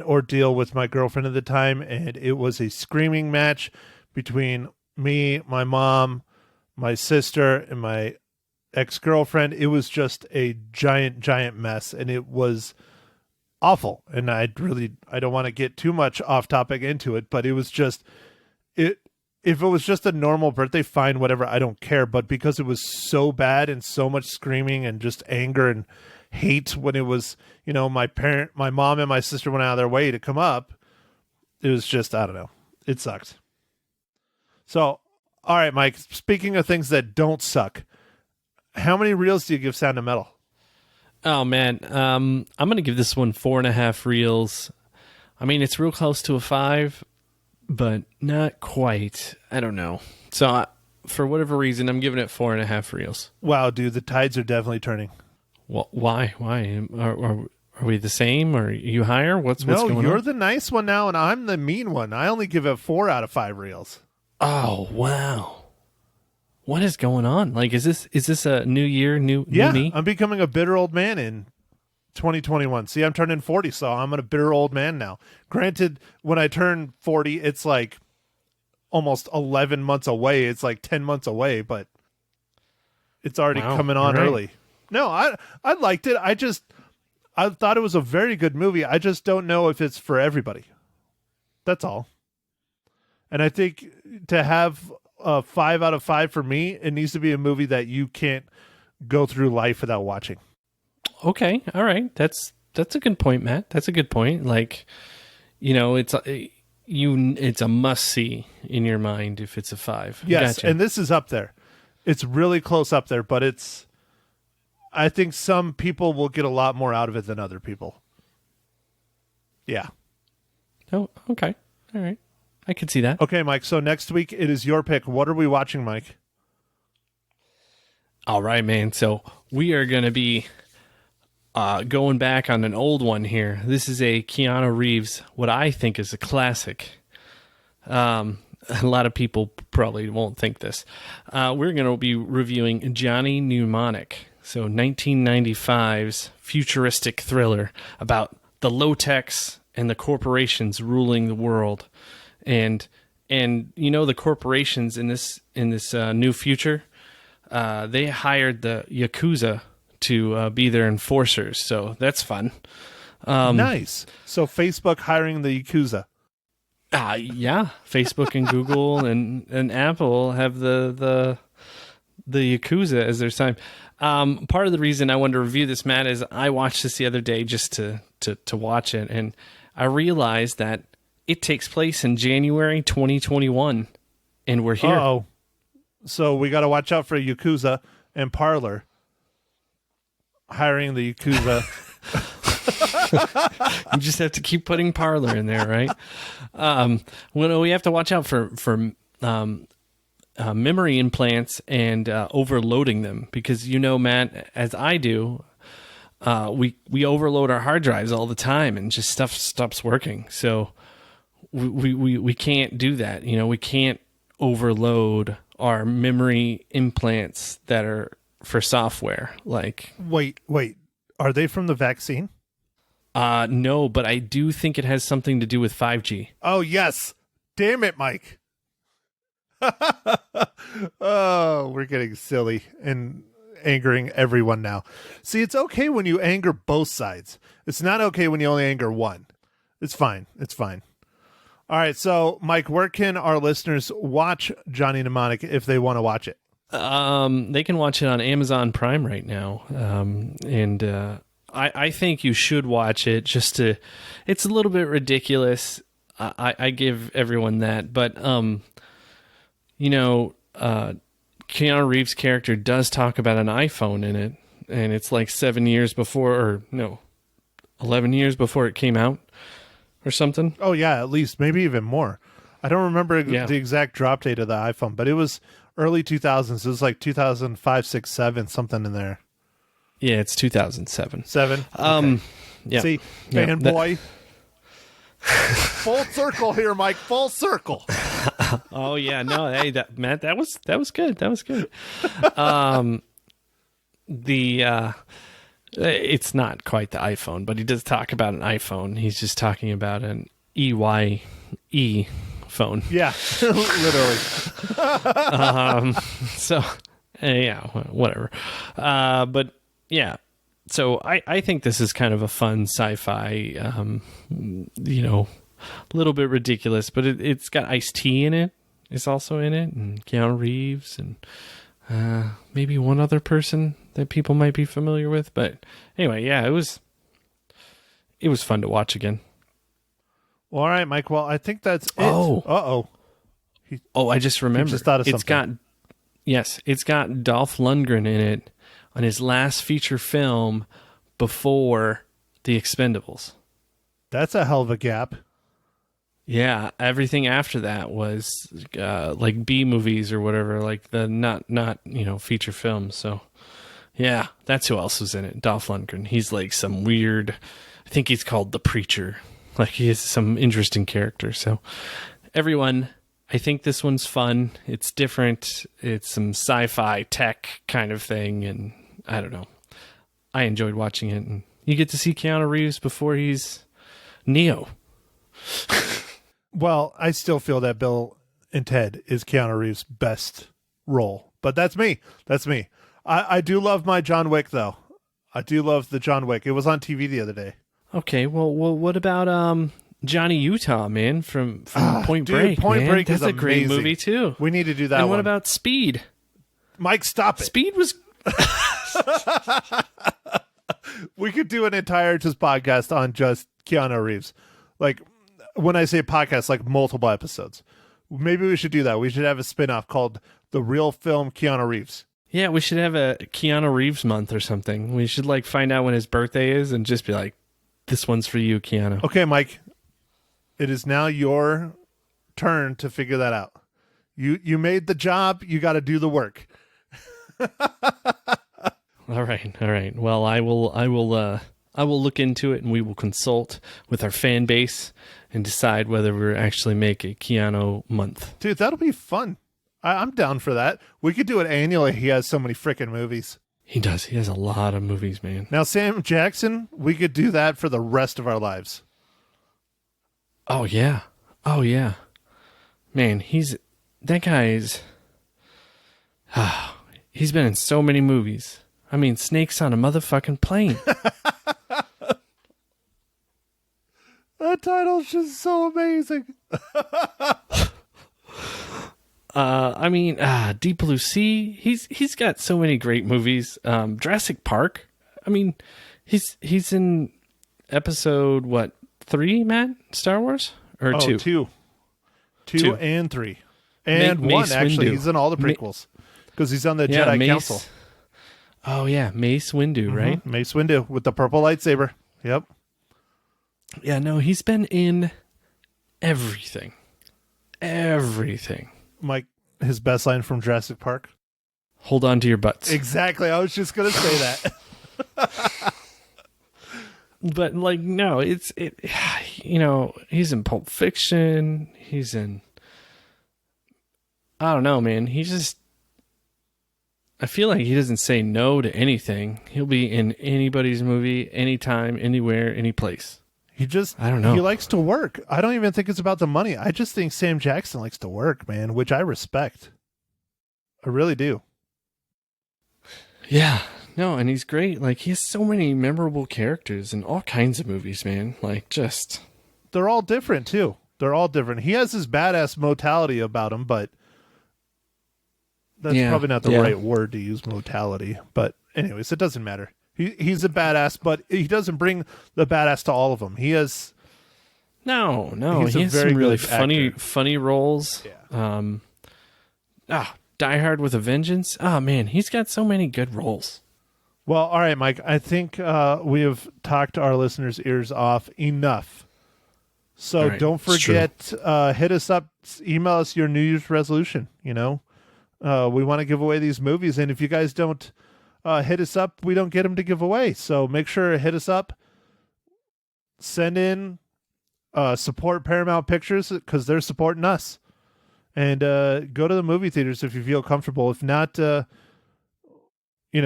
ordeal with my girlfriend at the time, and it was a screaming match between me, my mom, my sister, and my ex-girlfriend. It was just a giant mess, and it was awful. And I don't want to get too much off topic into it, but it was just if it was just a normal birthday, fine, whatever, I don't care. But because it was so bad and so much screaming and just anger and hate when it was, my mom and my sister went out of their way to come up, it was just, I don't know. It sucked. So, all right, Mike, speaking of things that don't suck, how many reels do you give Sound of Metal? Oh, man. I'm going to give this one 4.5 reels. I mean, it's real close to a 5, but not quite. I don't know. So, for whatever reason, I'm giving it 4.5 reels. Wow, dude, the tides are definitely turning. Well, why? Are we the same? Or are you higher? What's going on? No, you're the nice one now, and I'm the mean one. I only give it 4 out of 5 reels. Oh, wow. What is going on? Like, is this a new year, new me? I'm becoming a bitter old man, and 2021. See, I'm turning 40, so I'm a bitter old man now. Granted, when I turn 40, it's like almost 11 months away. It's like 10 months away, but it's already coming on early. No, I liked it. I thought it was a very good movie. I just don't know if it's for everybody. That's all. And I think to have a 5 out of 5 for me, it needs to be a movie that you can't go through life without watching. Okay, all right. That's a good point, Matt. That's a good point. Like, it's a must see in your mind if it's a 5. Yes, Gotcha. and this is up there. It's really close up there, but I think some people will get a lot more out of it than other people. Yeah. Oh, okay. All right. I could see that. Okay, Mike. So next week it is your pick. What are we watching, Mike? All right, man. So we are going to be going back on an old one here. This is a Keanu Reeves, what I think is a classic. A lot of people probably won't think this. We're going to be reviewing Johnny Mnemonic. So 1995's futuristic thriller about the low-techs and the corporations ruling the world. And the corporations in this new future, they hired the Yakuza to be their enforcers. So that's fun. Nice. So Facebook hiring the Yakuza. Yeah. Facebook and Google and Apple have the Yakuza as their sign. Part of the reason I wanted to review this, Matt, is I watched this the other day just to watch it, and I realized that it takes place in January 2021, and we're here. Uh-oh. So we got to watch out for Yakuza and Parlor hiring the Yakuza. You just have to keep putting Parlor in there, right? We have to watch out for memory implants and overloading them because, Matt, as I do, we overload our hard drives all the time and just stuff stops working. So we can't do that. We can't overload our memory implants that are for software. Like, wait, are they from the vaccine? No, but I do think it has something to do with 5G. Oh, yes. Damn it, Mike. Oh, we're getting silly and angering everyone now. See, it's okay when you anger both sides. It's not okay when you only anger one. It's fine. All right, so Mike, where can our listeners watch Johnny Mnemonic if they want to watch it? They can watch it on Amazon Prime right now, and I think you should watch it. It's a little bit ridiculous. I give everyone that, but Keanu Reeves' character does talk about an iPhone in it, and it's like 11 years before it came out or something. Oh, yeah, at least. Maybe even more. I don't remember the exact drop date of the iPhone, but it was early 2000s. It was like 2005, 6, 7, something in there. Yeah, it's 2007. 7? Okay. Yeah. See, fanboy. Full circle here, Mike. Full circle. Oh yeah, no, hey, Matt, that was good. That was good. It's not quite the iPhone, but he does talk about an iPhone. He's just talking about an EYE phone. Yeah, literally. So yeah, whatever. But yeah. So I think this is kind of a fun sci-fi, a little bit ridiculous, but it's got Ice-T in it. It's also in it, and Keanu Reeves, and maybe one other person that people might be familiar with. But anyway, yeah, it was fun to watch again. Well, all right, Mike. Well, I think that's it. Oh, I just remembered. Just thought of something. It's got Dolph Lundgren in it on his last feature film before The Expendables. That's a hell of a gap. Yeah, everything after that was like B movies or whatever, like the not feature films. So yeah, that's who else was in it. Dolph Lundgren. He's like some weird, I think he's called the Preacher. Like he is some interesting character. So everyone, I think this one's fun. It's different. It's some sci-fi tech kind of thing, and I don't know. I enjoyed watching it, and You get to see Keanu Reeves before he's Neo. Well, I still feel that Bill and Ted is Keanu Reeves' best role, but that's me. That's me. I do love my John Wick, though. I do love the John Wick. It was on TV the other day. Okay, well, what about Johnny Utah, man, from Point Dude, Break? Point man. Break That's is a great amazing. movie too. We need to do that And one. what about Speed? Mike, stop it. Speed was We could do an entire just podcast on just Keanu Reeves. Like, when I say podcast, like multiple episodes. Maybe we should do that. We should have a spin-off called The Real Film Keanu Reeves. Yeah, we should have a Keanu Reeves month or something. We should like find out when his birthday is and just be like, this one's for you, Keanu. Okay, Mike. It is now your turn to figure that out. You made the job. You got to do the work. All right. Well, I will look into it, and we will consult with our fan base and decide whether we actually make a Keanu month. Dude, that'll be fun. I'm down for that. We could do it annually. He has so many freaking movies. He does. He has a lot of movies, man. Now, Sam Jackson, we could do that for the rest of our lives. Oh yeah. Man, that guy's. He's been in so many movies. I mean, Snakes on a motherfucking plane. That title's just so amazing. I mean, Deep Blue Sea. He's got so many great movies. Jurassic Park. I mean, he's in episode 3, Matt? Star Wars or 2? Two and 3 and Mace 1. Actually, Windu. he's in all the prequels because he's on the Jedi Mace. Council. Oh yeah, Mace Windu, right? Mace Windu with the purple lightsaber. Yep. Yeah, no, he's been in everything. Mike, his best line from Jurassic Park. Hold on to your butts. Exactly. I was just gonna say that. But like, no, he's in Pulp Fiction. He's in, I don't know, man. I feel like he doesn't say no to anything. He'll be in anybody's movie, anytime, anywhere, any place. I don't know. He likes to work. I don't even think it's about the money. I just think Sam Jackson likes to work, man, which I respect. I really do. Yeah. No, and he's great. Like, he has so many memorable characters in all kinds of movies, man. Like, just... They're all different, too. They're all different. He has his badass motality about him, but that's probably not the right word to use, motality. But anyways, it doesn't matter. He's a badass, but he doesn't bring the badass to all of them. He has... No, He's he a has very some really good funny roles. Yeah. Die Hard with a Vengeance. Oh, man, he's got so many good roles. Well, all right, Mike. I think we have talked our listeners' ears off enough. So right, don't forget, hit us up, email us your New Year's resolution. We want to give away these movies, and if you guys don't hit us up, we don't get them to give away. So make sure to hit us up. Send in support Paramount Pictures because they're supporting us. And go to the movie theaters if you feel comfortable. If not,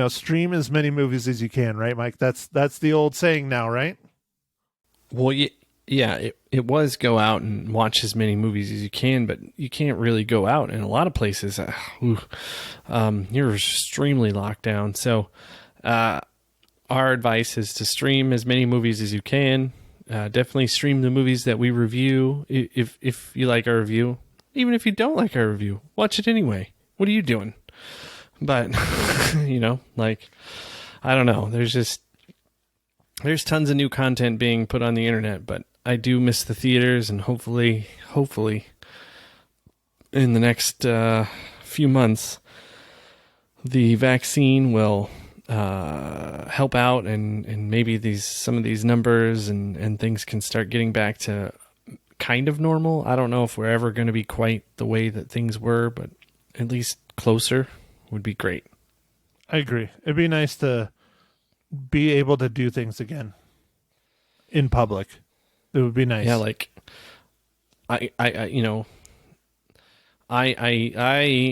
stream as many movies as you can, right, Mike? That's the old saying now, right? Well, yeah, it was go out and watch as many movies as you can, but you can't really go out in a lot of places. You're extremely locked down. So our advice is to stream as many movies as you can. Definitely stream the movies that we review if you like our review. Even if you don't like our review, watch it anyway. What are you doing? But, I don't know. There's tons of new content being put on the internet, but I do miss the theaters, and hopefully in the next few months, the vaccine will help out and maybe some of these numbers and things can start getting back to kind of normal. I don't know if we're ever going to be quite the way that things were, but at least closer would be great. I agree. It'd be nice to be able to do things again in public. It would be nice. Yeah, like I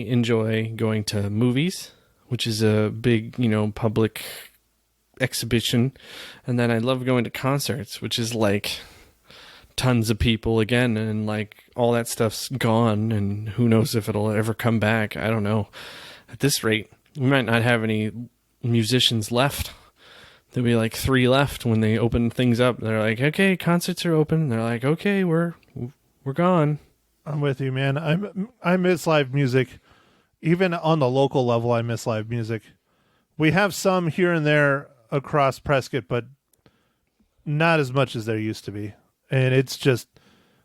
enjoy going to movies, which is a big, public exhibition. And then I love going to concerts, which is like tons of people again, and like all that stuff's gone, and who knows if it'll ever come back. I don't know. At this rate, we might not have any musicians left. There'll be like 3 left when they open things up. They're like, okay, concerts are open. They're like, okay, we're gone. I'm with you, man. I miss live music. Even on the local level, I miss live music. We have some here and there across Prescott, but not as much as there used to be. And it's just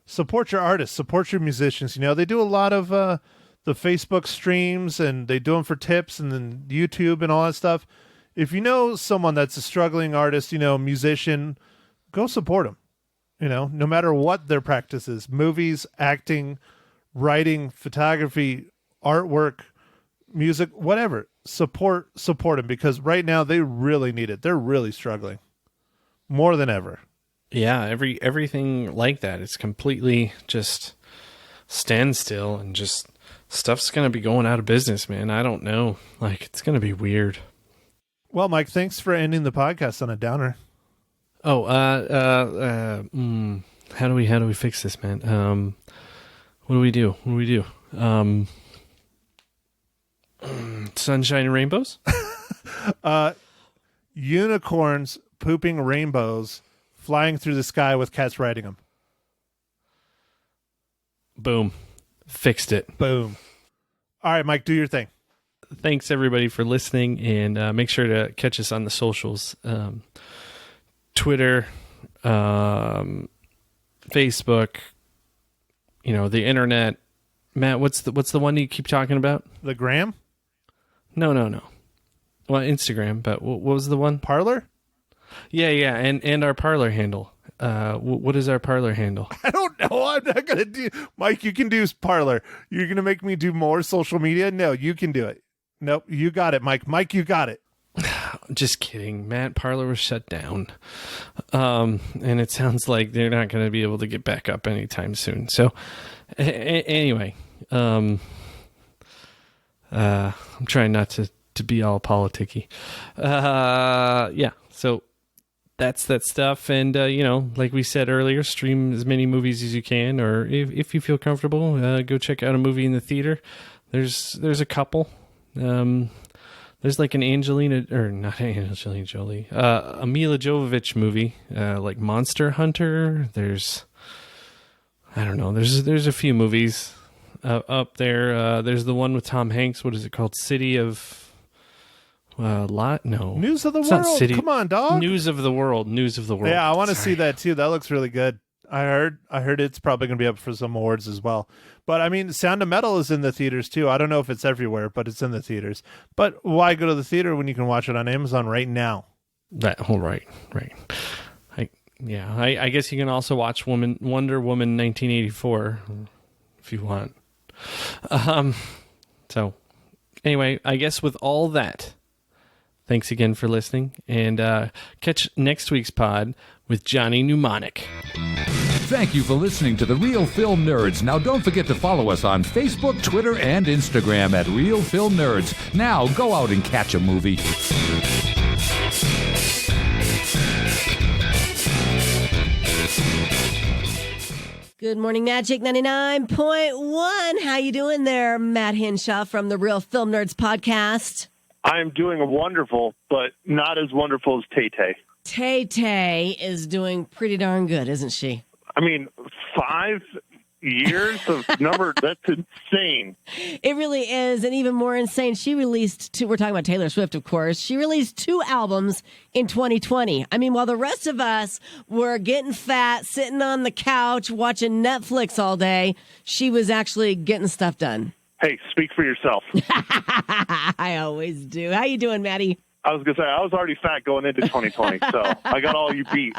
support your artists, support your musicians. You know, they do a lot of the Facebook streams, and they do them for tips, and then YouTube and all that stuff. If you know someone that's a struggling artist, you know, musician, go support them. You know, no matter what their practice is, movies, acting, writing, photography, artwork, music, whatever, support them, because right now they really need it. They're really struggling more than ever. Yeah, everything like that. It's completely just standstill, and just stuff's going to be going out of business, man. I don't know. Like, it's going to be weird. Well, Mike, thanks for ending the podcast on a downer. Oh, how do we fix this, man? What do we do? Sunshine and rainbows? Unicorns pooping rainbows, flying through the sky with cats riding them. Boom. Fixed it. Boom. All right, Mike, do your thing. Thanks, everybody, for listening, and make sure to catch us on the socials. Twitter, Facebook, you know, the internet. Matt, what's the one you keep talking about? The gram? No. Well, Instagram, but what was the one? Parlor? Yeah, and our Parlor handle. What is our Parlor handle? I don't know. I'm not going to do... Mike, you can do Parlor. You're going to make me do more social media? No, you can do it. Nope, you got it, Mike. Mike, you got it. Just kidding, Matt. Parlor was shut down. And it sounds like they're not going to be able to get back up anytime soon. So, anyway, I'm trying not to be all politicky. Yeah, so that's that stuff. And, you know, like we said earlier, stream as many movies as you can, or if you feel comfortable, go check out a movie in the theater. There's a couple. There's like an Mila Jovovich movie, like Monster Hunter. There's a few movies up there. There's the one with Tom Hanks. What is it called? City of News of the World. Come on, dog. News of the World. Yeah, I want to see that too. That looks really good. I heard it's probably going to be up for some awards as well. But I mean, Sound of Metal is in the theaters too. I don't know if it's everywhere, but it's in the theaters. But why go to the theater when you can watch it on Amazon right now? Right. I guess you can also watch Wonder Woman 1984 if you want. So anyway, I guess with all that, thanks again for listening, and catch next week's pod with Johnny Mnemonic. Thank you for listening to The Real Film Nerds. Now, don't forget to follow us on Facebook, Twitter, and Instagram at Real Film Nerds. Now, go out and catch a movie. Good morning, Magic 99.1. How you doing there, Matt Hinshaw from the Real Film Nerds podcast? I'm doing wonderful, but not as wonderful as Tay-Tay. Tay-Tay is doing pretty darn good, isn't she? I mean, 5 years of number, that's insane. It really is, and even more insane, she released we're talking about Taylor Swift, of course. She released 2 albums in 2020. I mean, while the rest of us were getting fat, sitting on the couch, watching Netflix all day, she was actually getting stuff done. Hey, speak for yourself. I always do. How you doing, Maddie? I was going to say, I was already fat going into 2020, so I got all you beat.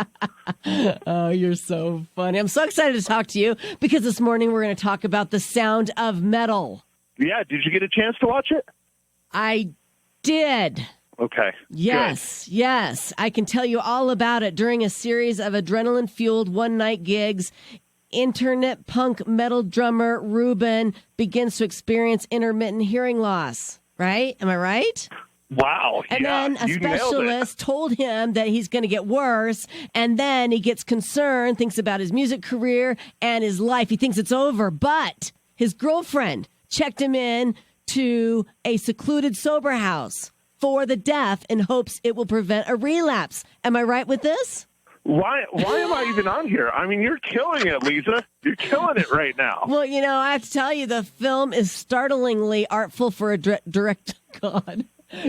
Oh, you're so funny. I'm so excited to talk to you because this morning we're going to talk about The Sound of Metal. Yeah, did you get a chance to watch it? I did. Okay. Yes, good. Yes. I can tell you all about it. During a series of adrenaline-fueled one-night gigs, internet punk metal drummer Ruben begins to experience intermittent hearing loss. Right? Am I right? Wow. And yeah, then a you nailed it. specialist told him that he's going to get worse. And then he gets concerned, thinks about his music career and his life. He thinks it's over. But his girlfriend checked him in to a secluded sober house for the deaf in hopes it will prevent a relapse. Am I right with this? Why am I even on here? I mean, you're killing it, Lisa. You're killing it right now. Well, I have to tell you, the film is startlingly artful for a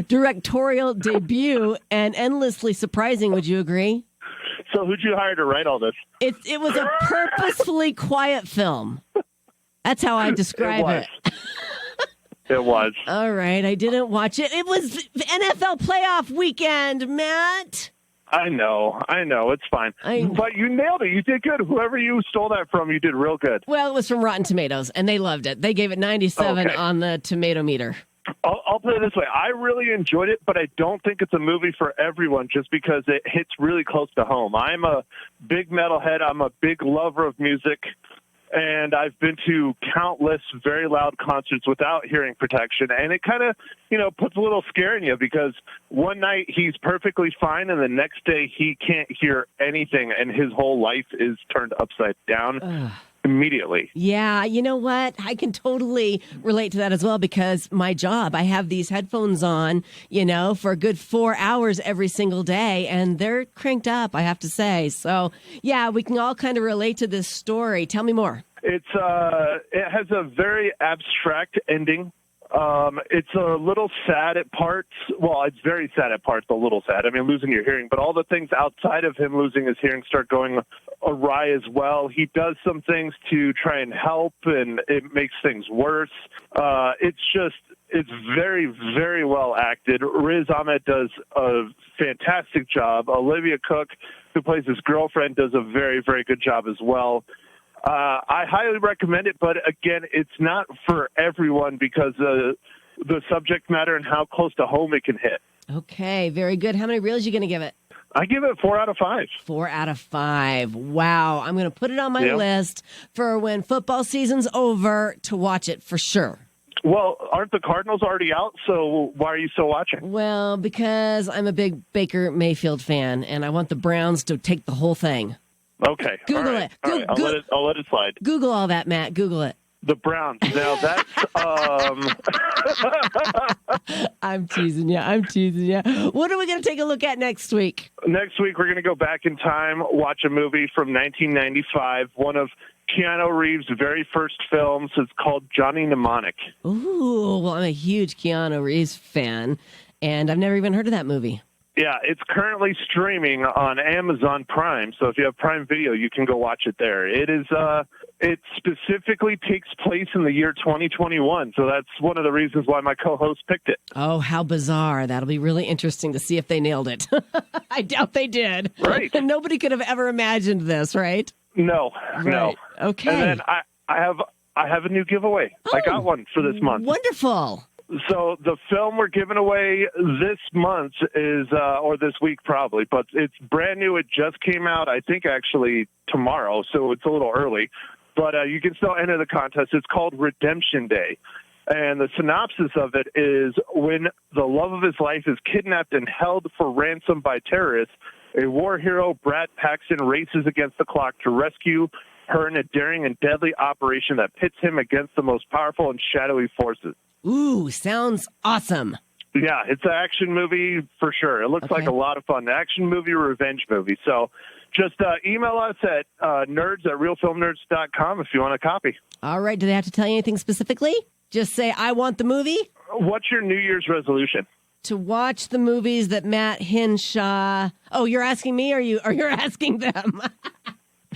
directorial debut and endlessly surprising. Would you agree? So who'd you hire to write all this? It was a purposefully quiet film. That's how I describe it. It was. All right, I didn't watch it. It was NFL playoff weekend, Matt. I know. It's fine. But you nailed it. You did good. Whoever you stole that from, you did real good. Well, it was from Rotten Tomatoes, and they loved it. They gave it 97 on the tomato meter. I'll put it this way. I really enjoyed it, but I don't think it's a movie for everyone just because it hits really close to home. I'm a big metalhead. I'm a big lover of music. And I've been to countless very loud concerts without hearing protection. And it kind of, puts a little scare in you because one night he's perfectly fine and the next day he can't hear anything and his whole life is turned upside down immediately. Yeah, you know what? I can totally relate to that as well because my job, I have these headphones on, for a good 4 hours every single day, and they're cranked up, I have to say. So, yeah, we can all kind of relate to this story. Tell me more. It has a very abstract ending. It's a little sad at parts. Well, it's very sad at parts, a little sad. I mean, losing your hearing, but all the things outside of him losing his hearing start going awry as well. He does some things to try and help, and it makes things worse. It's very, very well acted. Riz Ahmed does a fantastic job. Olivia Cook, who plays his girlfriend, does a very, very good job as well. I highly recommend it, but again, it's not for everyone because the subject matter and how close to home it can hit. Okay, very good. How many reels are you going to give it? I give it 4 out of 5. 4 out of 5. Wow. I'm going to put it on my list for when football season's over to watch it for sure. Well, aren't the Cardinals already out? So why are you still watching? Well, because I'm a big Baker Mayfield fan, and I want the Browns to take the whole thing. Okay. Google it. All right. I'll let it slide. Google all that, Matt. Google it. The Browns. Now that's I'm teasing you. What are we going to take a look at next week? Next week, we're going to go back in time, watch a movie from 1995, one of Keanu Reeves' very first films. It's called Johnny Mnemonic. Ooh, well, I'm a huge Keanu Reeves fan, and I've never even heard of that movie. Yeah, it's currently streaming on Amazon Prime, so if you have Prime Video, you can go watch it there. It specifically takes place in the year 2021, so that's one of the reasons why my co-host picked it. Oh, how bizarre. That'll be really interesting to see if they nailed it. I doubt they did. Right. Nobody could have ever imagined this, right? No, right. No. Okay. And then I have a new giveaway. I got one for this month. Wonderful. So the film we're giving away this month is, or this week probably, but it's brand new. It just came out, I think, actually tomorrow, so it's a little early. But you can still enter the contest. It's called Redemption Day. And the synopsis of it is when the love of his life is kidnapped and held for ransom by terrorists, a war hero, Brad Paxton, races against the clock to rescue her in a daring and deadly operation that pits him against the most powerful and shadowy forces. Ooh, sounds awesome. Yeah, it's an action movie for sure. It looks like a lot of fun. Action movie, revenge movie. So just email us at nerds@realfilmnerds.com if you want a copy. All right. Do they have to tell you anything specifically? Just say, I want the movie? What's your New Year's resolution? To watch the movies that Matt Hinshaw... Oh, you're asking me or you're asking them?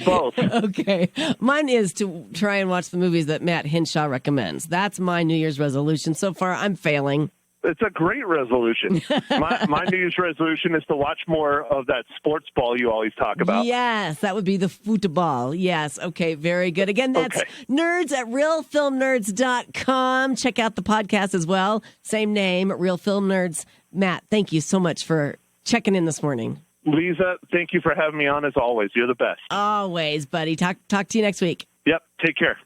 Both. Okay. Mine is to try and watch the movies that Matt Hinshaw recommends. That's my New Year's resolution. So far, I'm failing. It's a great resolution. My New Year's resolution is to watch more of that sports ball you always talk about. Yes, that would be the football. Yes. Okay, very good. Again, that's nerds at realfilmnerds.com. Check out the podcast as well. Same name, Real Film Nerds. Matt, thank you so much for checking in this morning. Lisa, thank you for having me on as always. You're the best. Always, buddy. Talk to you next week. Yep. Take care.